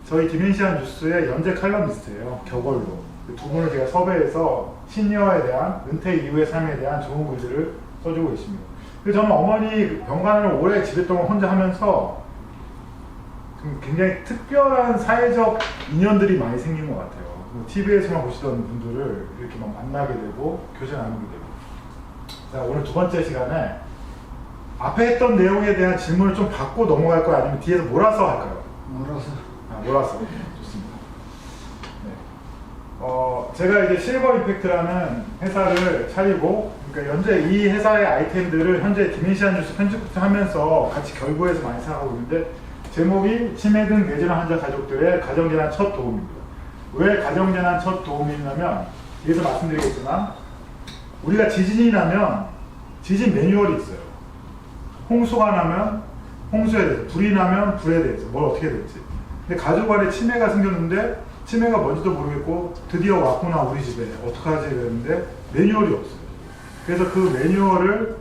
저희 디멘시아 뉴스의 연재 칼럼니스트예요. 격월로 두 분을 제가 섭외해서 시니어에 대한 은퇴 이후의 삶에 대한 좋은 글들을 써주고 있습니다. 그래서 저는 어머니 병간을 오래 집에 동안 혼자 하면서 굉장히 특별한 사회적 인연들이 많이 생긴 것 같아요. TV에서만 보시던 분들을 이렇게 막 만나게 되고 교제 나누게 되고 자, 오늘 두 번째 시간에 앞에 했던 내용에 대한 질문을 좀 받고 넘어갈 거야 아니면 뒤에서 몰아서 할까요? 몰아서 좋습니다. 네. 제가 이제 실버 임팩트라는 회사를 차리고 그러니까 현재 이 회사의 아이템들을 현재 디멘시아 뉴스 편집부터 하면서 같이 결부해서 많이 생각하고 있는데 제목이 치매 등 뇌질환 환자 가족들의 가정재난 첫 도움입니다. 왜 가정재난 첫 도움이냐면 뒤에서 말씀드리겠지만 우리가 지진이 나면 지진 매뉴얼이 있어요. 홍수가 나면 홍수에 대해서, 불이 나면 불에 대해서 뭘 어떻게 될지. 근데 가족 안에 치매가 생겼는데 치매가 뭔지도 모르겠고 드디어 왔구나 우리 집에 어떡하지 그랬는데 매뉴얼이 없어요. 그래서 그 매뉴얼을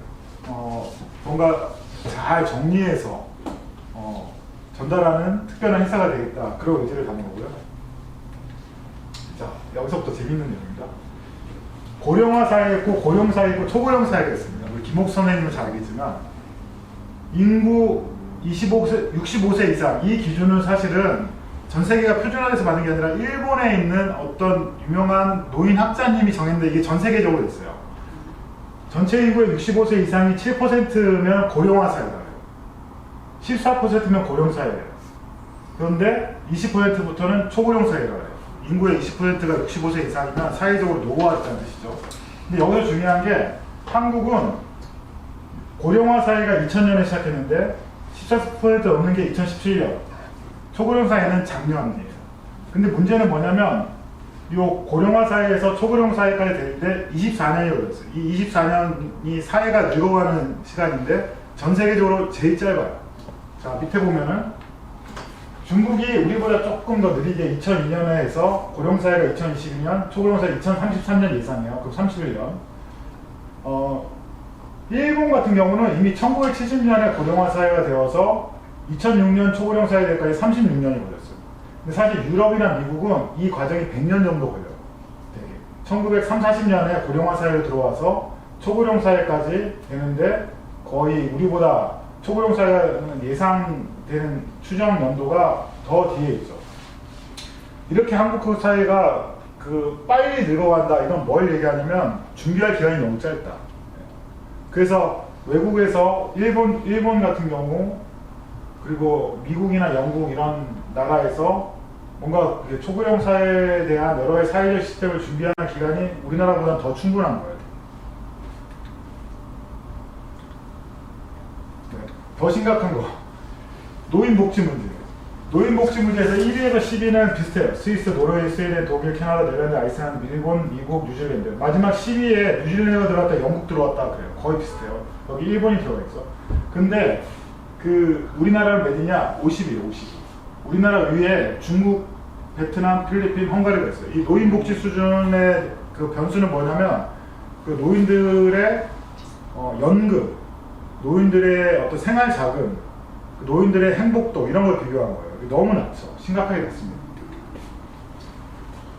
뭔가 잘 정리해서 전달하는 특별한 행사가 되겠다 그런 의지를 담은 거고요. 자 여기서부터 재밌는 내용입니다. 고령화 사회 있고 고령 사회 있고 초고령 사회가 있습니다. 우리 김옥 선생님은 잘 알겠지만 인구 65세 이상 이 기준은 사실은 전 세계가 표준화돼서 받은 게 아니라 일본에 있는 어떤 유명한 노인 학자님이 정했는데 이게 전 세계적으로 있어요. 전체 인구의 65세 이상이 7%면 고령화 사회다. 14%면 고령 사회예요. 그런데 20%부터는 초고령 사회라고 해요. 인구의 20%가 65세 이상이면 사회적으로 노후화했다는 뜻이죠. 근데 여기서 중요한 게 한국은 고령화 사회가 2000년에 시작했는데 14% 넘는 게 2017년. 초고령 사회는 작년이에요. 근데 문제는 뭐냐면 이 고령화 사회에서 초고령 사회까지 되는데 24년이 걸렸어요. 이 24년이 사회가 늙어가는 시간인데 전 세계적으로 제일 짧아요. 자 밑에 보면은 중국이 우리보다 조금 더 느리게 2002년에 해서 고령사회가 2022년, 초고령사회 2033년 예상이에요. 그럼 31년. 일본 같은 경우는 이미 1970년에 고령화 사회가 되어서 2006년 초고령 사회 때까지 36년이 걸렸어요. 근데 사실 유럽이나 미국은 이 과정이 100년 정도 걸려요. 되게. 1930, 40년에 고령화 사회로 들어와서 초고령 사회까지 되는데 거의 우리보다 초고령 사회는 예상되는 추정 연도가 더 뒤에 있죠. 이렇게 한국 사회가 빨리 늙어간다, 이건 뭘 얘기하냐면 준비할 기간이 너무 짧다. 그래서 외국에서 일본 같은 경우, 그리고 미국이나 영국 이런 나라에서 뭔가 초고령 사회에 대한 여러 가지 사회적 시스템을 준비하는 기간이 우리나라보다 더 충분한 거예요. 네. 더 심각한 거, 노인복지 문제. 노인복지 문제에서 1위에서 10위는 비슷해요. 스위스, 노르웨이, 스웨덴, 독일, 캐나다, 네덜란드, 아이슬란드, 일본, 미국, 뉴질랜드. 마지막 10위에 뉴질랜드가 들어왔다, 영국 들어왔다 그래요. 거의 비슷해요. 여기 일본이 들어가 있어. 근데 우리나라를 몇 위냐? 50위에요, 50위. 우리나라 위에 중국, 베트남, 필리핀, 헝가리가 있어요. 이 노인복지 수준의 변수는 뭐냐면 노인들의 연금, 노인들의 어떤 생활 자금, 노인들의 행복도 이런 걸 비교한 거예요. 너무 낮죠. 심각하게 낮습니다.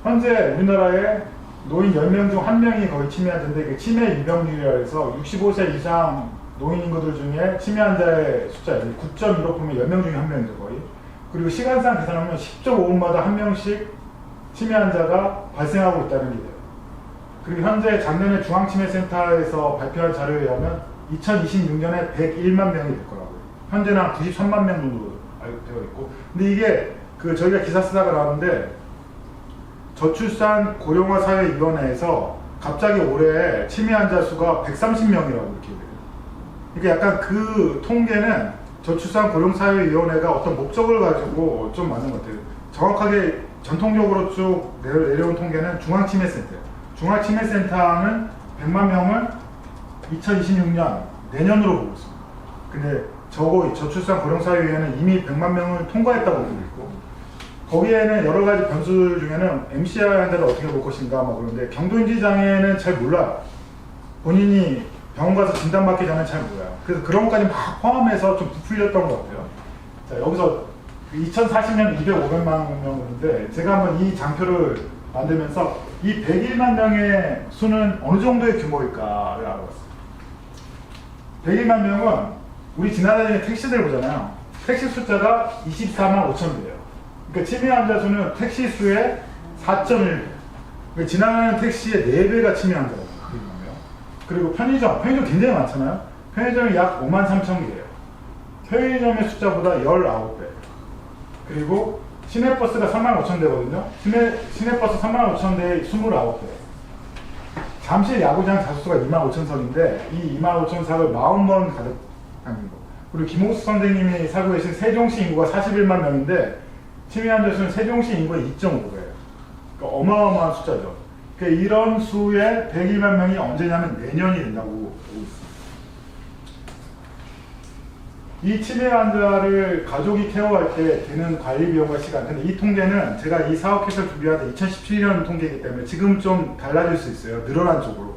현재 우리나라에 노인 10명 중 1명이 거의 치매 환자인데 치매 유병률이라 해서 65세 이상 노인 인구들 중에 치매 환자의 숫자 9.1로 보면 10명 중에 1명이죠 거의. 그리고 시간상 계산하면 10.5분마다 1명씩 치매 환자가 발생하고 있다는 게 돼요. 그리고 현재 작년에 중앙치매센터에서 발표한 자료에 의하면 2026년에 101만 명이 될 거라고요. 현재는 한 93만 명 정도 되어 있고, 근데 이게 저희가 기사 쓰다가 나왔는데 저출산 고령화 사회위원회에서 갑자기 올해 치매 환자 수가 130명이라고 이렇게 돼요. 그러니까 약간 통계는 저출산 고령사회위원회가 어떤 목적을 가지고 좀 맞는 것 같아요. 정확하게 전통적으로 쭉 내려온 통계는 중앙치매센터예요. 중앙치매센터는 100만 명을 2026년 내년으로 보고 있습니다. 근데 저출산 고령사회위원회는 이미 100만 명을 통과했다고 보고 있고, 거기에는 여러 가지 변수들 중에는 MCI 환자를 어떻게 볼 것인가 막 그런데 경도인지 장애는 잘 몰라요. 본인이 병원 가서 진단받기 전에 잘 몰라요. 그래서 그런 것까지 막 포함해서 좀 부풀렸던 것 같아요. 자, 여기서 2040년 200~500만 명인데 제가 한번 이 장표를 만들면서 이 101만 명의 수는 어느 정도의 규모일까를 알아봤어요. 101만 명은 우리 지나다니는 택시들 보잖아요. 택시 숫자가 24만 5천 대예요. 그러니까 치매 환자 수는 택시 수의 4.1배. 그러니까 지나가는 택시의 4배가 치매 환자예요. 그리고 편의점 굉장히 많잖아요. 편의점이 약 5만 3천 개예요. 편의점의 숫자보다 19배. 그리고 시내버스가 3만 5천 대거든요. 시내버스 3만 5천 대에 29배. 잠실 야구장 자수수가 2만 5천 석인데 이 2만 5천 석을 40번 가득 담긴 거. 그리고 김홍수 선생님이 살고 계신 세종시 인구가 41만 명인데 치매 환자 수는 세종시 인구의 2.5배예요. 그러니까 어마어마한 숫자죠. 그러니까 이런 수의 101만 명이 언제냐면 내년이 된다고 보고 있습니다. 이 치매 환자를 가족이 케어할 때 드는 관리 비용과 시간, 근데 이 통계는 제가 이 사업 캐스를 준비할 때 2017년 통계이기 때문에 지금 좀 달라질 수 있어요. 늘어난 쪽으로.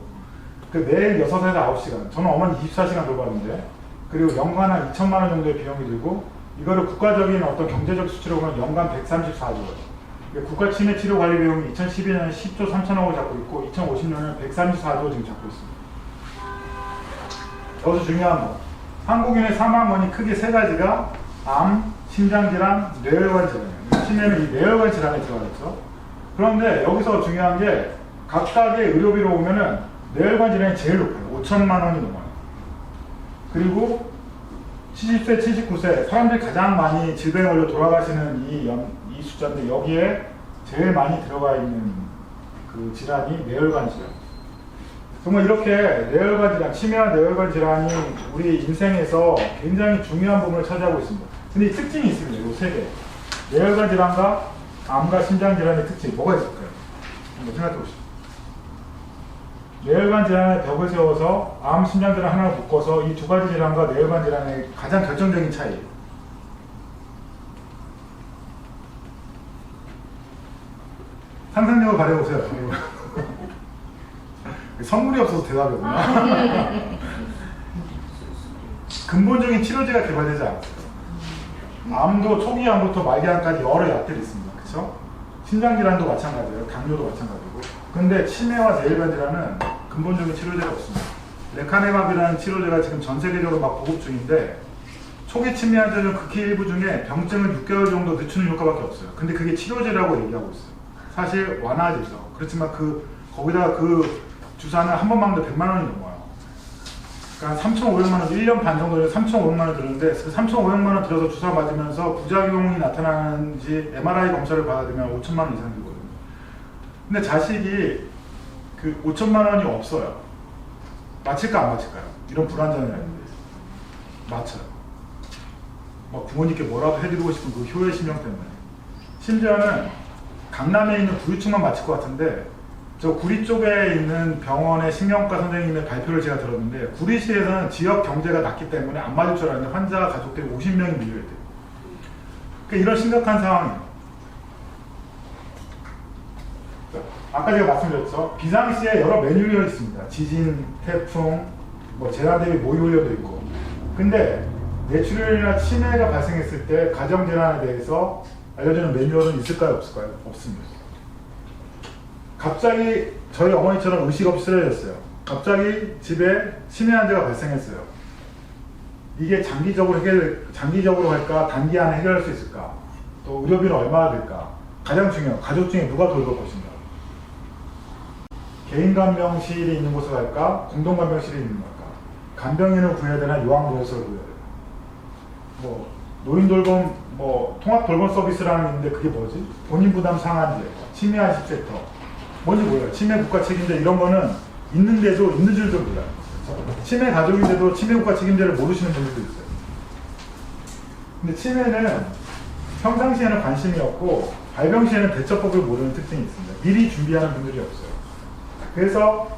매일 6에서 9시간, 저는 어머니 24시간 돌봤는데, 그리고 연간 한 2천만 원 정도의 비용이 들고, 이거를 국가적인 어떤 경제적 수치로 보면 연간 134조예요. 국가 치매 치료 관리 비용이 2012년에 10조 3천억을 잡고 있고 2050년에는 134조 지금 잡고 있습니다. 여기서 중요한 거, 한국인의 사망원이 크게 3가지가 암, 심장질환, 뇌혈관 질환이에요. 치매는 이 뇌혈관 질환에 들어가겠죠. 그런데 여기서 중요한 게 각각의 의료비로 보면은 뇌혈관 질환이 제일 높아요. 5천만 원이 넘어요. 그리고 70세, 79세 사람들이 가장 많이 질병에 걸려 돌아가시는 이 숫자인데 여기에 제일 많이 들어가 있는 그 질환이 뇌혈관 질환. 정말 이렇게 뇌혈관 질환, 치매와 뇌혈관 질환이 우리 인생에서 굉장히 중요한 부분을 차지하고 있습니다. 근데 이 특징이 있습니다. 이 3개. 뇌혈관 질환과 암과 심장 질환의 특징 뭐가 있을까요? 한번 생각해 보시죠. 뇌혈관 질환의 벽을 세워서 암, 심장 질환 하나를 묶어서 이 2가지 질환과 뇌혈관 질환의 가장 결정적인 차이. 상상력을 발휘해보세요. 선물이 없어서 대답이 없나? 근본적인 치료제가 개발되지 않았어요. 암도 초기암부터 말기암까지 여러 약들이 있습니다. 그렇죠? 신장질환도 마찬가지예요. 당뇨도 마찬가지고. 근데 치매와 뇌일관 질환은 근본적인 치료제가 없습니다. 레카네맙이라는 치료제가 지금 전 세계적으로 막 보급 중인데 초기 치매 환자는 극히 일부 중에 병증을 6개월 정도 늦추는 효과밖에 없어요. 근데 그게 치료제라고 얘기하고 있어요. 사실 완화제죠. 그렇지만 거기다가 그 주사는 한 번 맞는데 100만 원이 넘어요. 그러니까 3,500만 원, 1년 반 정도에 3,500만 원 들었는데 그 3,500만 원 들어서 주사 맞으면서 부작용이 나타나는지 MRI 검사를 받아야 되면 5천만 원 이상 들거든요. 근데 자식이 그 5천만 원이 없어요. 맞힐까 안 맞힐까요? 이런 불안전이라는데 맞춰요. 막 부모님께 뭐라도 해드리고 싶은 그 효의 심령 때문에. 심지어는 강남에 있는 구리축만 맞힐 것 같은데 저 구리 쪽에 있는 병원의 신경과 선생님의 발표를 제가 들었는데 구리시에서는 지역 경제가 낮기 때문에 안 맞을 줄 알았는데 환자 가족들이 50명이 밀려있대요. 그러니까 이런 심각한 상황이에요. 아까 제가 말씀드렸죠. 비상시에 여러 매뉴얼이 있습니다. 지진, 태풍, 뭐 재난 대비 모의 훈련도 있고. 근데 뇌출혈이나 치매가 발생했을 때 가정재난에 대해서 알려주는 매뉴얼은 있을까요? 없을까요? 없습니다. 갑자기 저희 어머니처럼 의식 없이 쓰러졌어요. 갑자기 집에 치매 환자가 발생했어요. 이게 장기적으로 할까? 단기 안에 해결할 수 있을까? 또 의료비는 얼마나 들까? 가장 중요한 가족 중에 누가 돌볼 것인가? 개인 간병실이 있는 곳을 갈까? 공동 간병실이 있는 걸까? 간병인을 구해야 되나? 요양보호소를 구해야 되나? 뭐 노인 돌봄, 뭐 통합 돌봄 서비스라는 게 있는데 그게 뭐지? 본인 부담 상한제, 치매 안식 센터, 뭔지 몰라요. 치매 국가 책임제 이런 거는 있는데도 있는 줄도 몰라요. 치매 가족인데도 치매 국가 책임제를 모르시는 분들도 있어요. 근데 치매는 평상시에는 관심이 없고 발병 시에는 대처법을 모르는 특징이 있습니다. 미리 준비하는 분들이 없어요. 그래서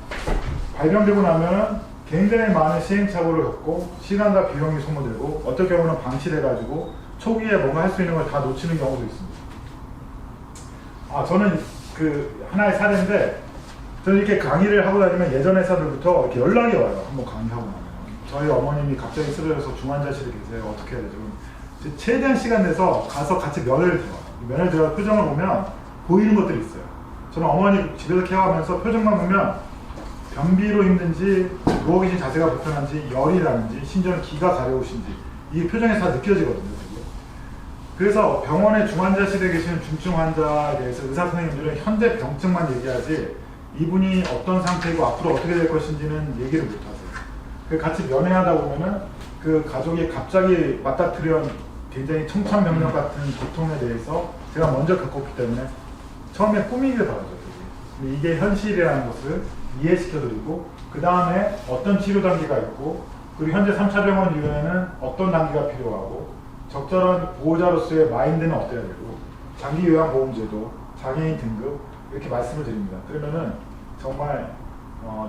발병되고 나면 굉장히 많은 시행착오를 겪고 시간과 비용이 소모되고 어떨 경우는 방치돼가지고 초기에 뭔가 할 수 있는 걸 다 놓치는 경우도 있습니다. 저는 그 하나의 사례인데 저는 이렇게 강의를 하고 다니면 예전 회사들부터 이렇게 연락이 와요. 한번 강의하고 나면 저희 어머님이 갑자기 쓰러져서 중환자실에 계세요. 어떻게 해야 되죠? 최대한 시간 내서 가서 같이 면회를 들어요. 면회를 들어가 표정을 보면 보이는 것들이 있어요. 저는 어머니 집에서 케어하면서 표정만 보면 변비로 힘든지 누워 계신 자세가 불편한지 열이 나는지 심지어는 기가 가려우신지 이 표정에서 다 느껴지거든요. 그래서 병원의 중환자실에 계시는 중증 환자에 대해서 의사 선생님들은 현재 병증만 얘기하지 이분이 어떤 상태이고 앞으로 어떻게 될 것인지는 얘기를 못 하세요. 같이 면회하다 보면은 그 가족이 갑자기 맞닥뜨려 굉장히 청천벽력 같은 고통에 대해서 제가 먼저 겪었기 때문에 처음에 꾸미기를 바라죠. 근데 이게 현실이라는 것을 이해시켜드리고 그 다음에 어떤 치료 단계가 있고 그리고 현재 3차 병원 이후에는 어떤 단계가 필요하고 적절한 보호자로서의 마인드는 어때야 되고 장기 요양보험제도, 장애인 등급 이렇게 말씀을 드립니다. 그러면은 정말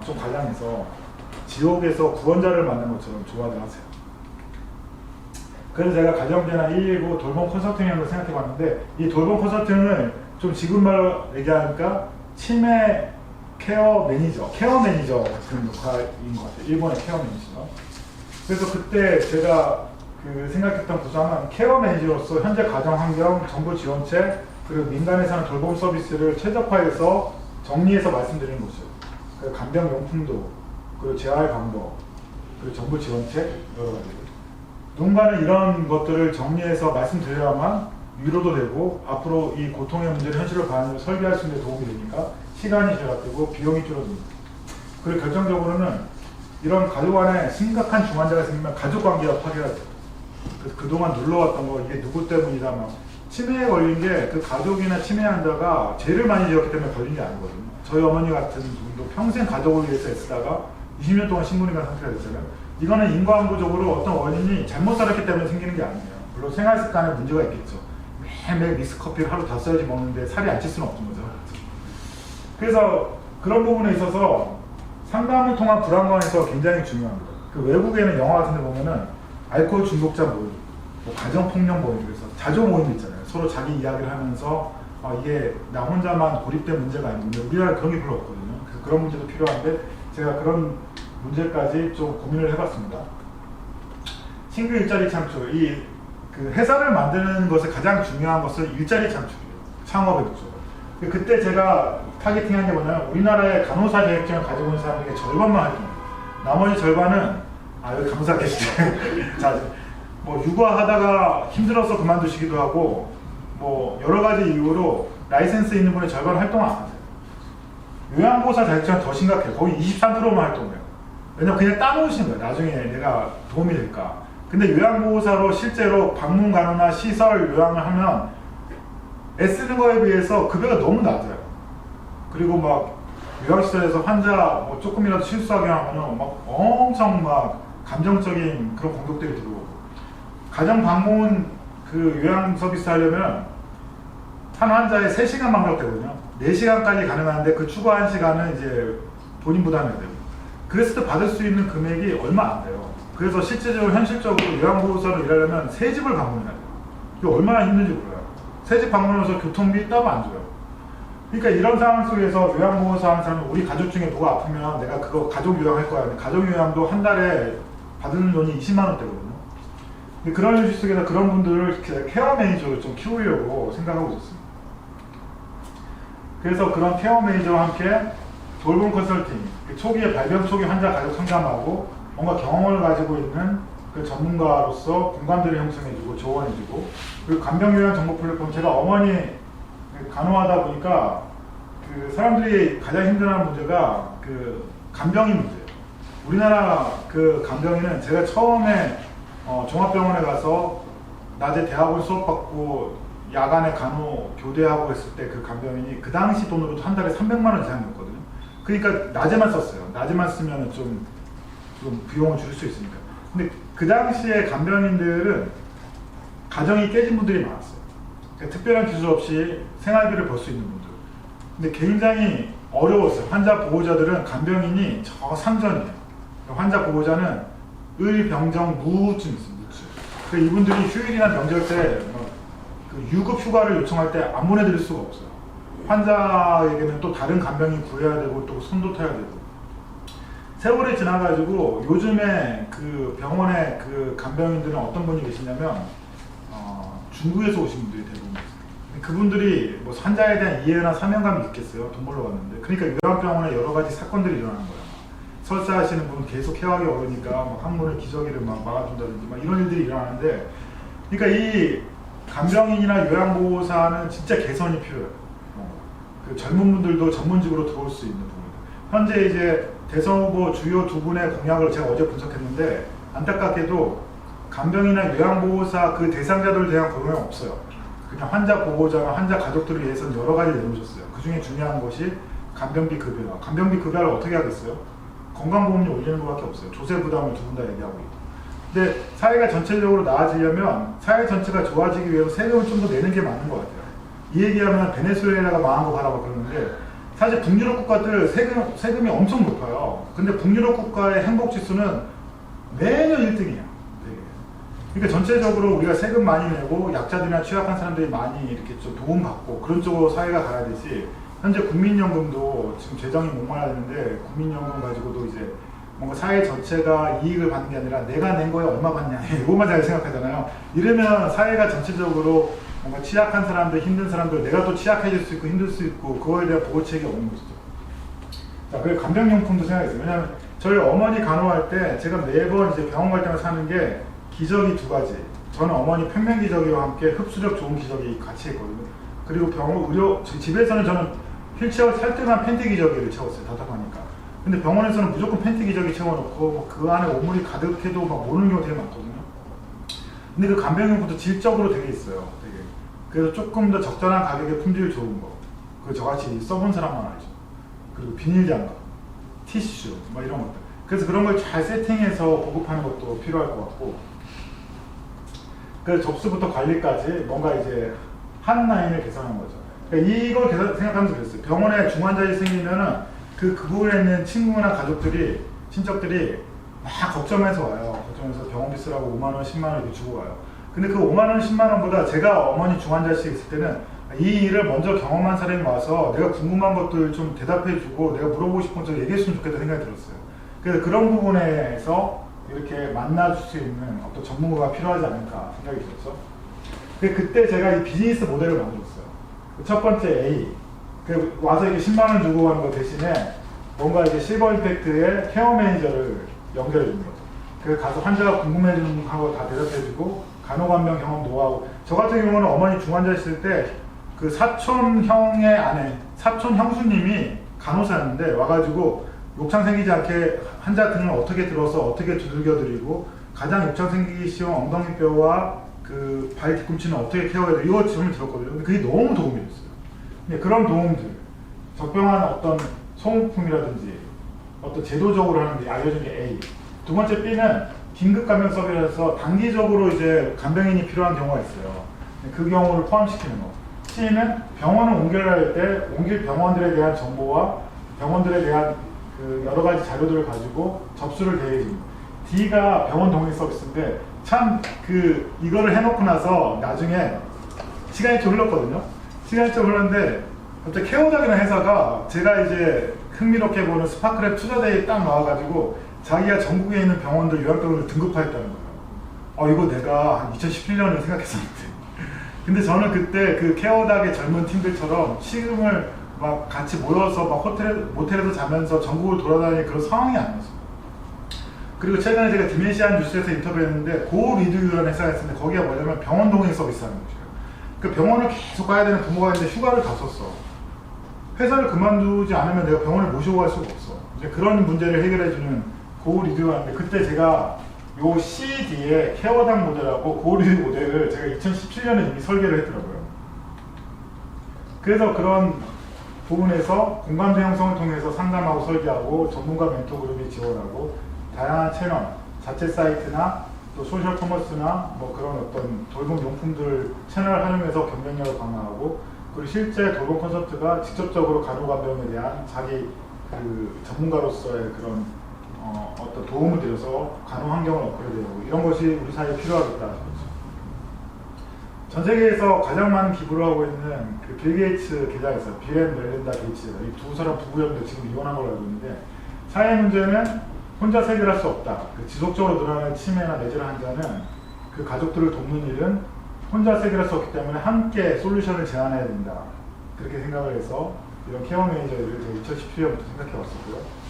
좀 관람해서 지옥에서 구원자를 만난 것처럼 좋아들 하세요. 그래서 제가 가정재난 119 돌봄 컨설팅이라는 걸 생각해 봤는데 이 돌봄 컨설팅을 좀 지금 말로 얘기하니까 치매 케어 매니저 같은 역할인 것 같아요. 일본의 케어 매니저. 그래서 그때 제가 생각했던 구상은 케어 매니저로서 현재 가정 환경, 정부 지원책, 그리고 민간에서 하는 돌봄 서비스를 최적화해서 정리해서 말씀드리는 것이죠. 그리고 간병용품도, 그리고 재활 방법, 그리고 정부 지원책 여러 가지. 누군가는 이런 것들을 정리해서 말씀드려야만 위로도 되고 앞으로 이 고통의 문제를 현실로 설계할 수 있는 데 도움이 되니까 시간이 절약되고 비용이 줄어듭니다. 그리고 결정적으로는 이런 가족 안에 심각한 중환자가 생기면 가족 관계가 파괴가 돼요. 그래서 그동안 눌러왔던 거 이게 누구 때문이다 막 치매에 걸린 게 그 가족이나 치매 환자가 죄를 많이 지었기 때문에 걸린 게 아니거든요. 저희 어머니 같은 분도 평생 가족을 위해서 애쓰다가 20년 동안 식물인간 상태가 됐잖아요. 이거는 인과응보적으로 어떤 원인이 잘못 살았기 때문에 생기는 게 아니에요. 물론 생활 습관에 문제가 있겠죠. 매일 믹스커피를 하루 5잔씩 먹는데 살이 안 찔 수는 없는 거죠. 그래서 그런 부분에 있어서 상담을 통한 불안감에서 굉장히 중요합니다. 그 외국에는 영화 같은 데 보면은 알코올 중독자 모임, 뭐 가정폭력 모임, 그래서 자조 모임 있잖아요. 서로 자기 이야기를 하면서 이게 나 혼자만 고립된 문제가 아닌데 우리나라 그런 게 별로 없거든요. 그래서 그런 문제도 필요한데 제가 그런 문제까지 좀 고민을 해봤습니다. 신규 일자리 창출, 그 회사를 만드는 것에 가장 중요한 것은 일자리 창출이에요. 창업의 목적을. 그때 제가 타겟팅한 게 뭐냐면 우리나라의 간호사 자격증을 가지고 있는 사람 중에 절반만 활동해요. 나머지 절반은 여기 간호사 계시네. 자, 뭐 육아하다가 힘들어서 그만두시기도 하고 뭐 여러 가지 이유로 라이센스 있는 분의 절반 활동을 안 하세요. 요양보호사 자격증은 더 심각해요. 거의 23%만 활동해요. 왜냐면 그냥 따놓으시는 거예요. 나중에 내가 도움이 될까. 근데 요양보호사로 실제로 방문 간호나 시설 요양을 하면 애쓰는 거에 비해서 급여가 너무 낮아요. 그리고 막 요양시설에서 환자 뭐 조금이라도 실수하게 하면은 막 엄청 막 감정적인 그런 공격들이 들어오고, 가정 방문 그 요양 서비스 하려면 한 환자에 3시간 방역되거든요. 4시간까지 가능한데 그 추가 1시간은 이제 본인 부담해야 되고, 그랬을 때 받을 수 있는 금액이 얼마 안 돼요. 그래서 실제적으로 현실적으로 요양보호사로 일하려면 새 집을 방문해야 돼요. 이게 얼마나 힘든지 몰라요. 새 집 방문해서 교통비 따로 안 줘요. 그러니까 이런 상황 속에서 요양보호사 하는 사람은 우리 가족 중에 누가 아프면 내가 그거 가족 요양할 거야. 가족 요양도 한 달에 받는 돈이 20만 원대거든요. 근데 그런 현실 속에서 그런 분들을 케어 매니저로 좀 키우려고 생각하고 있었습니다. 그래서 그런 케어 매니저와 함께 돌봄 컨설팅, 초기에 발병 초기 환자 가족 상담하고 뭔가 경험을 가지고 있는 그 전문가로서 공감대를 형성해주고 조언해주고, 그리고 간병요양 정보 플랫폼, 제가 어머니 간호하다 보니까 그 사람들이 가장 힘들어하는 문제가 그 간병인 문제예요. 우리나라 그 간병인은 제가 처음에 종합병원에 가서 낮에 대학원 수업받고 야간에 간호 교대하고 했을 때 그 간병인이 그 당시 돈으로 한 달에 300만 원 이상이었거든요. 그러니까 낮에만 썼어요. 낮에만 쓰면 좀 비용을 줄일 수 있으니까. 근데 그 당시에 간병인들은 가정이 깨진 분들이 많았어요. 그러니까 특별한 기술 없이 생활비를 벌 수 있는 분들. 근데 굉장히 어려웠어요. 환자 보호자들은 간병인이 저 상전이에요. 환자 보호자는 의병정 무증이 있어요. 무증. 그러니까 이분들이 휴일이나 명절 때 그 유급 휴가를 요청할 때 안 보내드릴 수가 없어요. 환자에게는 또 다른 간병인 구해야 되고 또 손도 타야 되고. 세월이 지나가지고 요즘에 그 병원에 그 간병인들은 어떤 분이 계시냐면 중국에서 오신 분들이 대부분 있어요. 그분들이 뭐 환자에 대한 이해나 사명감이 있겠어요. 돈 벌러 왔는데. 그러니까 요양병원에 여러 가지 사건들이 일어나는 거예요. 설사하시는 분은 계속 케어하기 어려우니까 막 항문을 기저귀를 막 막아준다든지 막 이런 일들이 일어나는데, 그러니까 이 간병인이나 요양보호사는 진짜 개선이 필요해요. 그 젊은 분들도 전문직으로 들어올 수 있는 부분. 현재 이제 대선 후보 주요 2분의 공약을 제가 어제 분석했는데, 안타깝게도 간병이나 요양보호사 그 대상자들에 대한 공약이 없어요. 그냥 환자 보호자나 환자 가족들을 위해서는 여러 가지 내놓으셨어요. 그 중에 중요한 것이 간병비 급여와 간병비 급여를 어떻게 하겠어요? 건강보험료 올리는 것밖에 없어요. 조세 부담을 2분 다 얘기하고 있고. 근데 사회가 전체적으로 나아지려면 사회 전체가 좋아지기 위해서 세금을 좀 더 내는 게 맞는 것 같아요. 이 얘기하면 베네수엘라가 망한 거 봐라 그러는데, 사실 북유럽 국가들 세금이 엄청 높아요. 근데 북유럽 국가의 행복지수는 매년 1등이에요. 그러니까 전체적으로 우리가 세금 많이 내고 약자들이나 취약한 사람들이 많이 이렇게 좀 도움받고 그런 쪽으로 사회가 가야 되지, 현재 국민연금도 지금 재정이 목말라지는데 국민연금 가지고도 이제 뭔가 사회 전체가 이익을 받는 게 아니라 내가 낸 거에 얼마 받냐 이것만 잘 생각하잖아요. 이러면 사회가 전체적으로 뭔가 취약한 사람들, 힘든 사람들, 내가 또 취약해질 수 있고 힘들 수 있고 그거에 대한 보호책이 없는 것이죠. 자, 그리고 간병용품도 생각했어요. 왜냐하면 저희 어머니 간호할 때 제가 매번 이제 병원 갈 때마다 사는 게 기저귀 2가지. 저는 어머니 평면 기저귀와 함께 흡수력 좋은 기저귀 같이 했거든요. 그리고 집에서는 저는 휠체어 탈 때만 팬티 기저귀를 채웠어요. 답답하니까. 근데 병원에서는 무조건 팬티 기저귀 채워놓고 그 안에 오물이 가득해도 막 모르는 경우가 되게 많거든요. 근데 그 간병용품도 질적으로 되게 있어요. 되게. 그래서 조금 더 적절한 가격에 품질 좋은 거. 그 저같이 써본 사람만 알죠. 그리고 비닐 장갑, 티슈, 뭐 이런 것들. 그래서 그런 걸 잘 세팅해서 보급하는 것도 필요할 것 같고. 그래서 접수부터 관리까지 뭔가 이제 한 라인을 개선한 거죠. 그러니까 이걸 생각하면서 그랬어요. 병원에 중환자들이 생기면은 그 부분에 있는 친구나 가족들이, 친척들이 막 걱정해서 와요. 걱정해서 병원비 쓰라고 5만 원, 10만 원 이렇게 주고 와요. 근데 그 5만 원, 10만 원보다 제가 어머니 중환자실 있을 때는 이 일을 먼저 경험한 사람이 와서 내가 궁금한 것들 좀 대답해주고 내가 물어보고 싶은 것들 얘기했으면 좋겠다는 생각이 들었어요. 그래서 그런 부분에서 이렇게 만나줄 수 있는 어떤 전문가가 필요하지 않을까 생각이 들었죠. 그때 제가 이 비즈니스 모델을 만들었어요. 첫 번째 A. 그 와서 이게 10만 원 주고 가는 거 대신에 뭔가 이제 실버 임팩트의 케어 매니저를 연결해 줍니다. 그 가서 환자가 궁금해지는 거 다 대답해주고 간호관명 경험 노하우. 저 같은 경우는 어머니 중환자 있을 때 그 사촌 형의 아내, 사촌 형수님이 간호사였는데 와가지고 욕창 생기지 않게 환자 등을 어떻게 들어서 어떻게 두들겨드리고 가장 욕창 생기기 쉬운 엉덩이뼈와 그 발 뒤꿈치는 어떻게 케어해야 돼 이거 질문을 들었거든요. 근데 그게 너무 도움이 됐어요. 근데 그런 도움들, 적병한 어떤 소모품이라든지 어떤 제도적으로 하는 게 알려준 게 A. 두 번째 B는 긴급 감염 서비스에서 단기적으로 이제 간병인이 필요한 경우가 있어요. 그 경우를 포함시키는 거. C는 병원을 옮겨야 할 때 옮길 병원들에 대한 정보와 병원들에 대한 그 여러 가지 자료들을 가지고 접수를 대해줍니다. D가 병원 동행 서비스인데 참 그 이거를 해놓고 나서 나중에 시간이 좀 흘렀거든요. 시간이 좀 흘렀는데 갑자기 케어닥이라는 회사가 제가 이제 흥미롭게 보는 스파크랩 투자대에 딱 나와가지고 자기가 전국에 있는 병원들 요양병원을 등급화했다는 거예요. 이거 내가 한 2017년에 생각했었는데 근데 저는 그때 그 케어닥의 젊은 팀들처럼 시금을 막 같이 모여서 막 모텔에서 자면서 전국을 돌아다니는 그런 상황이 아니었어요. 그리고 최근에 제가 디멘시아 뉴스에서 인터뷰했는데 고리드유라는 회사가 있었는데 거기가 뭐냐면 병원 동행 서비스하는 거죠. 그 병원을 계속 가야 되는 부모가 있는데 휴가를 다 썼어. 회사를 그만두지 않으면 내가 병원을 모시고 갈 수가 없어. 이제 그런 문제를 해결해주는 고리드유가 있는데 그때 제가 요 CD의 케어당 모델하고 고리드 모델을 제가 2017년에 이미 설계를 했더라고요. 그래서 그런 부분에서 공감대 형성을 통해서 상담하고 설계하고 전문가 멘토 그룹이 지원하고 다양한 채널, 자체 사이트나 또 소셜 커머스나 뭐 그런 어떤 돌봄 용품들 채널을 활용해서 경쟁력을 강화하고 그리고 실제 돌봄 콘서트가 직접적으로 간호간병에 대한 자기 그 전문가로서의 그런 어떤 도움을 드려서 간호 환경을 업그레이드하고 이런 것이 우리 사회에 필요하겠다. 전 세계에서 가장 많은 기부를 하고 있는 그 빌 게이츠 계좌가 있어요. 빌 앤 멜린다 게이츠. 이 두 사람 부부였는데 지금 이혼한 걸로 알고 있는데 사회 문제는 혼자 해결할 수 없다. 그 지속적으로 늘어나는 치매나 뇌질환 환자는 그 가족들을 돕는 일은 혼자 해결할 수 없기 때문에 함께 솔루션을 제안해야 된다. 그렇게 생각을 해서 이런 케어 매니저를 제가 2017년부터 생각해 왔었고요.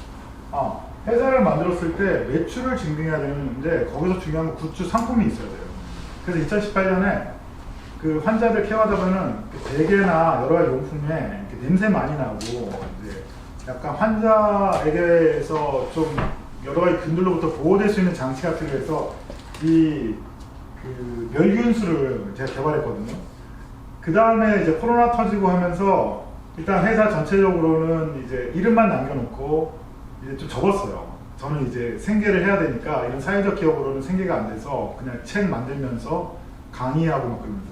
회사를 만들었을 때 매출을 증빙해야 되는데 거기서 중요한 건 굿즈 상품이 있어야 돼요. 그래서 2018년에 그 환자들 케어하다 보면 베개나 여러 가지 용품에 냄새 많이 나고 이제 약간 환자에게서 좀 여러 가지 균들로부터 보호될 수 있는 장치 같은 거 해서 이 그 멸균수를 제가 개발했거든요. 그 다음에 이제 코로나 터지고 하면서 일단 회사 전체적으로는 이제 이름만 남겨놓고 이제 좀 접었어요. 저는 이제 생계를 해야 되니까 이런 사회적 기업으로는 생계가 안 돼서 그냥 책 만들면서 강의하고 막 그러면서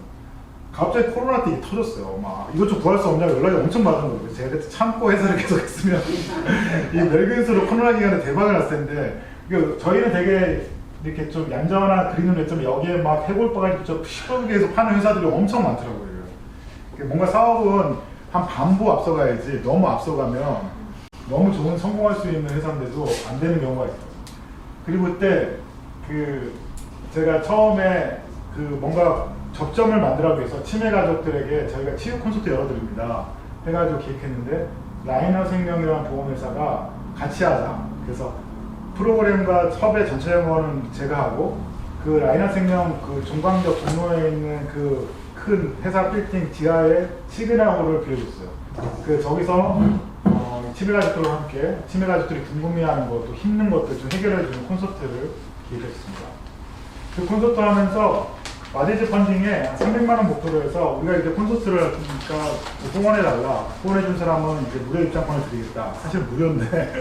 갑자기 코로나 때 이게 터졌어요. 막 이것 좀 구할 수 없냐고 연락이 엄청 받은 거예요. 제가 그때 참고 회사를 계속 했으면 이 멸균수로 코로나 기간에 대박을 났을 텐데 저희는 되게 이렇게 좀 얌전한 그림을 냈지만 여기에 막 해골바가지 좀 시끄럽게 파는 회사들이 엄청 많더라고요. 뭔가 사업은 한 반부 앞서가야지 너무 앞서가면 너무 좋은 성공할 수 있는 회사인데도 안 되는 경우가 있어요. 그리고 그때 그 제가 처음에 그 뭔가 접점을 만들기 위해서 치매 가족들에게 저희가 치유 콘서트 열어드립니다 해가지고 기획했는데 라이너 생명이라는 보험회사가 같이 하자. 그래서 프로그램과 섭외 전체 영어는 제가 하고 그 라이너 생명 그 종강역 종로에 있는 그 큰 회사 빌딩 지하에 시그널을 빌려줬어요. 그 저기서 치매 가족들과 함께 치매 가족들이 궁금해하는 것, 또 힘든 것들 좀 해결해주는 콘서트를 기획했습니다. 그 콘서트 하면서 마디즈 펀딩에 300만 원 목표로 해서 우리가 이제 콘서트를 하니까 후원해달라. 후원해준 사람은 이제 무료 입장권을 드리겠다. 사실 무료인데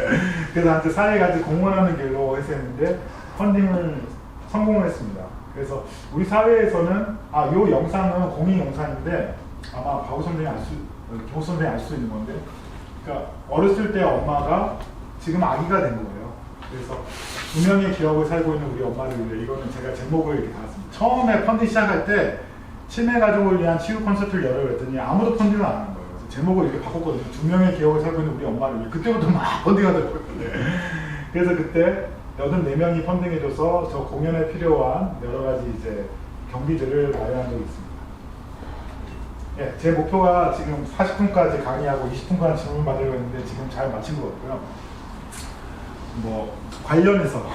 그래서 한테 사회까지 공헌하는 길로 해서 했는데 펀딩을 성공을 했습니다. 그래서 우리 사회에서는 요 영상은 공익 영상인데 아마 박우 선생님이 김호 선생님이 알 수 있는 건데 그러니까 어렸을 때 엄마가 지금 아기가 된 거예요. 그래서 2명의 기억을 살고 있는 우리 엄마를 위해 이거는 제가 제목을 이렇게 달았습니다. 처음에 펀딩 시작할 때 치매 가족을 위한 치유 콘서트를 열어야 했더니 아무도 펀딩을 안 한 거예요. 그래서 제목을 이렇게 바꿨거든요. 2명의 기억을 살고 있는 우리 엄마를 위해. 그때부터 막 펀딩하더라고요. 그래서 그때 84명이 펀딩해줘서 저 공연에 필요한 여러 가지 이제 경비들을 마련한 적이 있습니다. 예, 제 목표가 지금 40분까지 강의하고 20분간 질문 받으려고 했는데 지금 잘 마친 것 같고요. 뭐 관련해서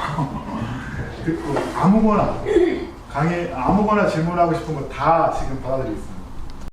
아무거나 질문하고 싶은 거 다 지금 받아들이겠습니다.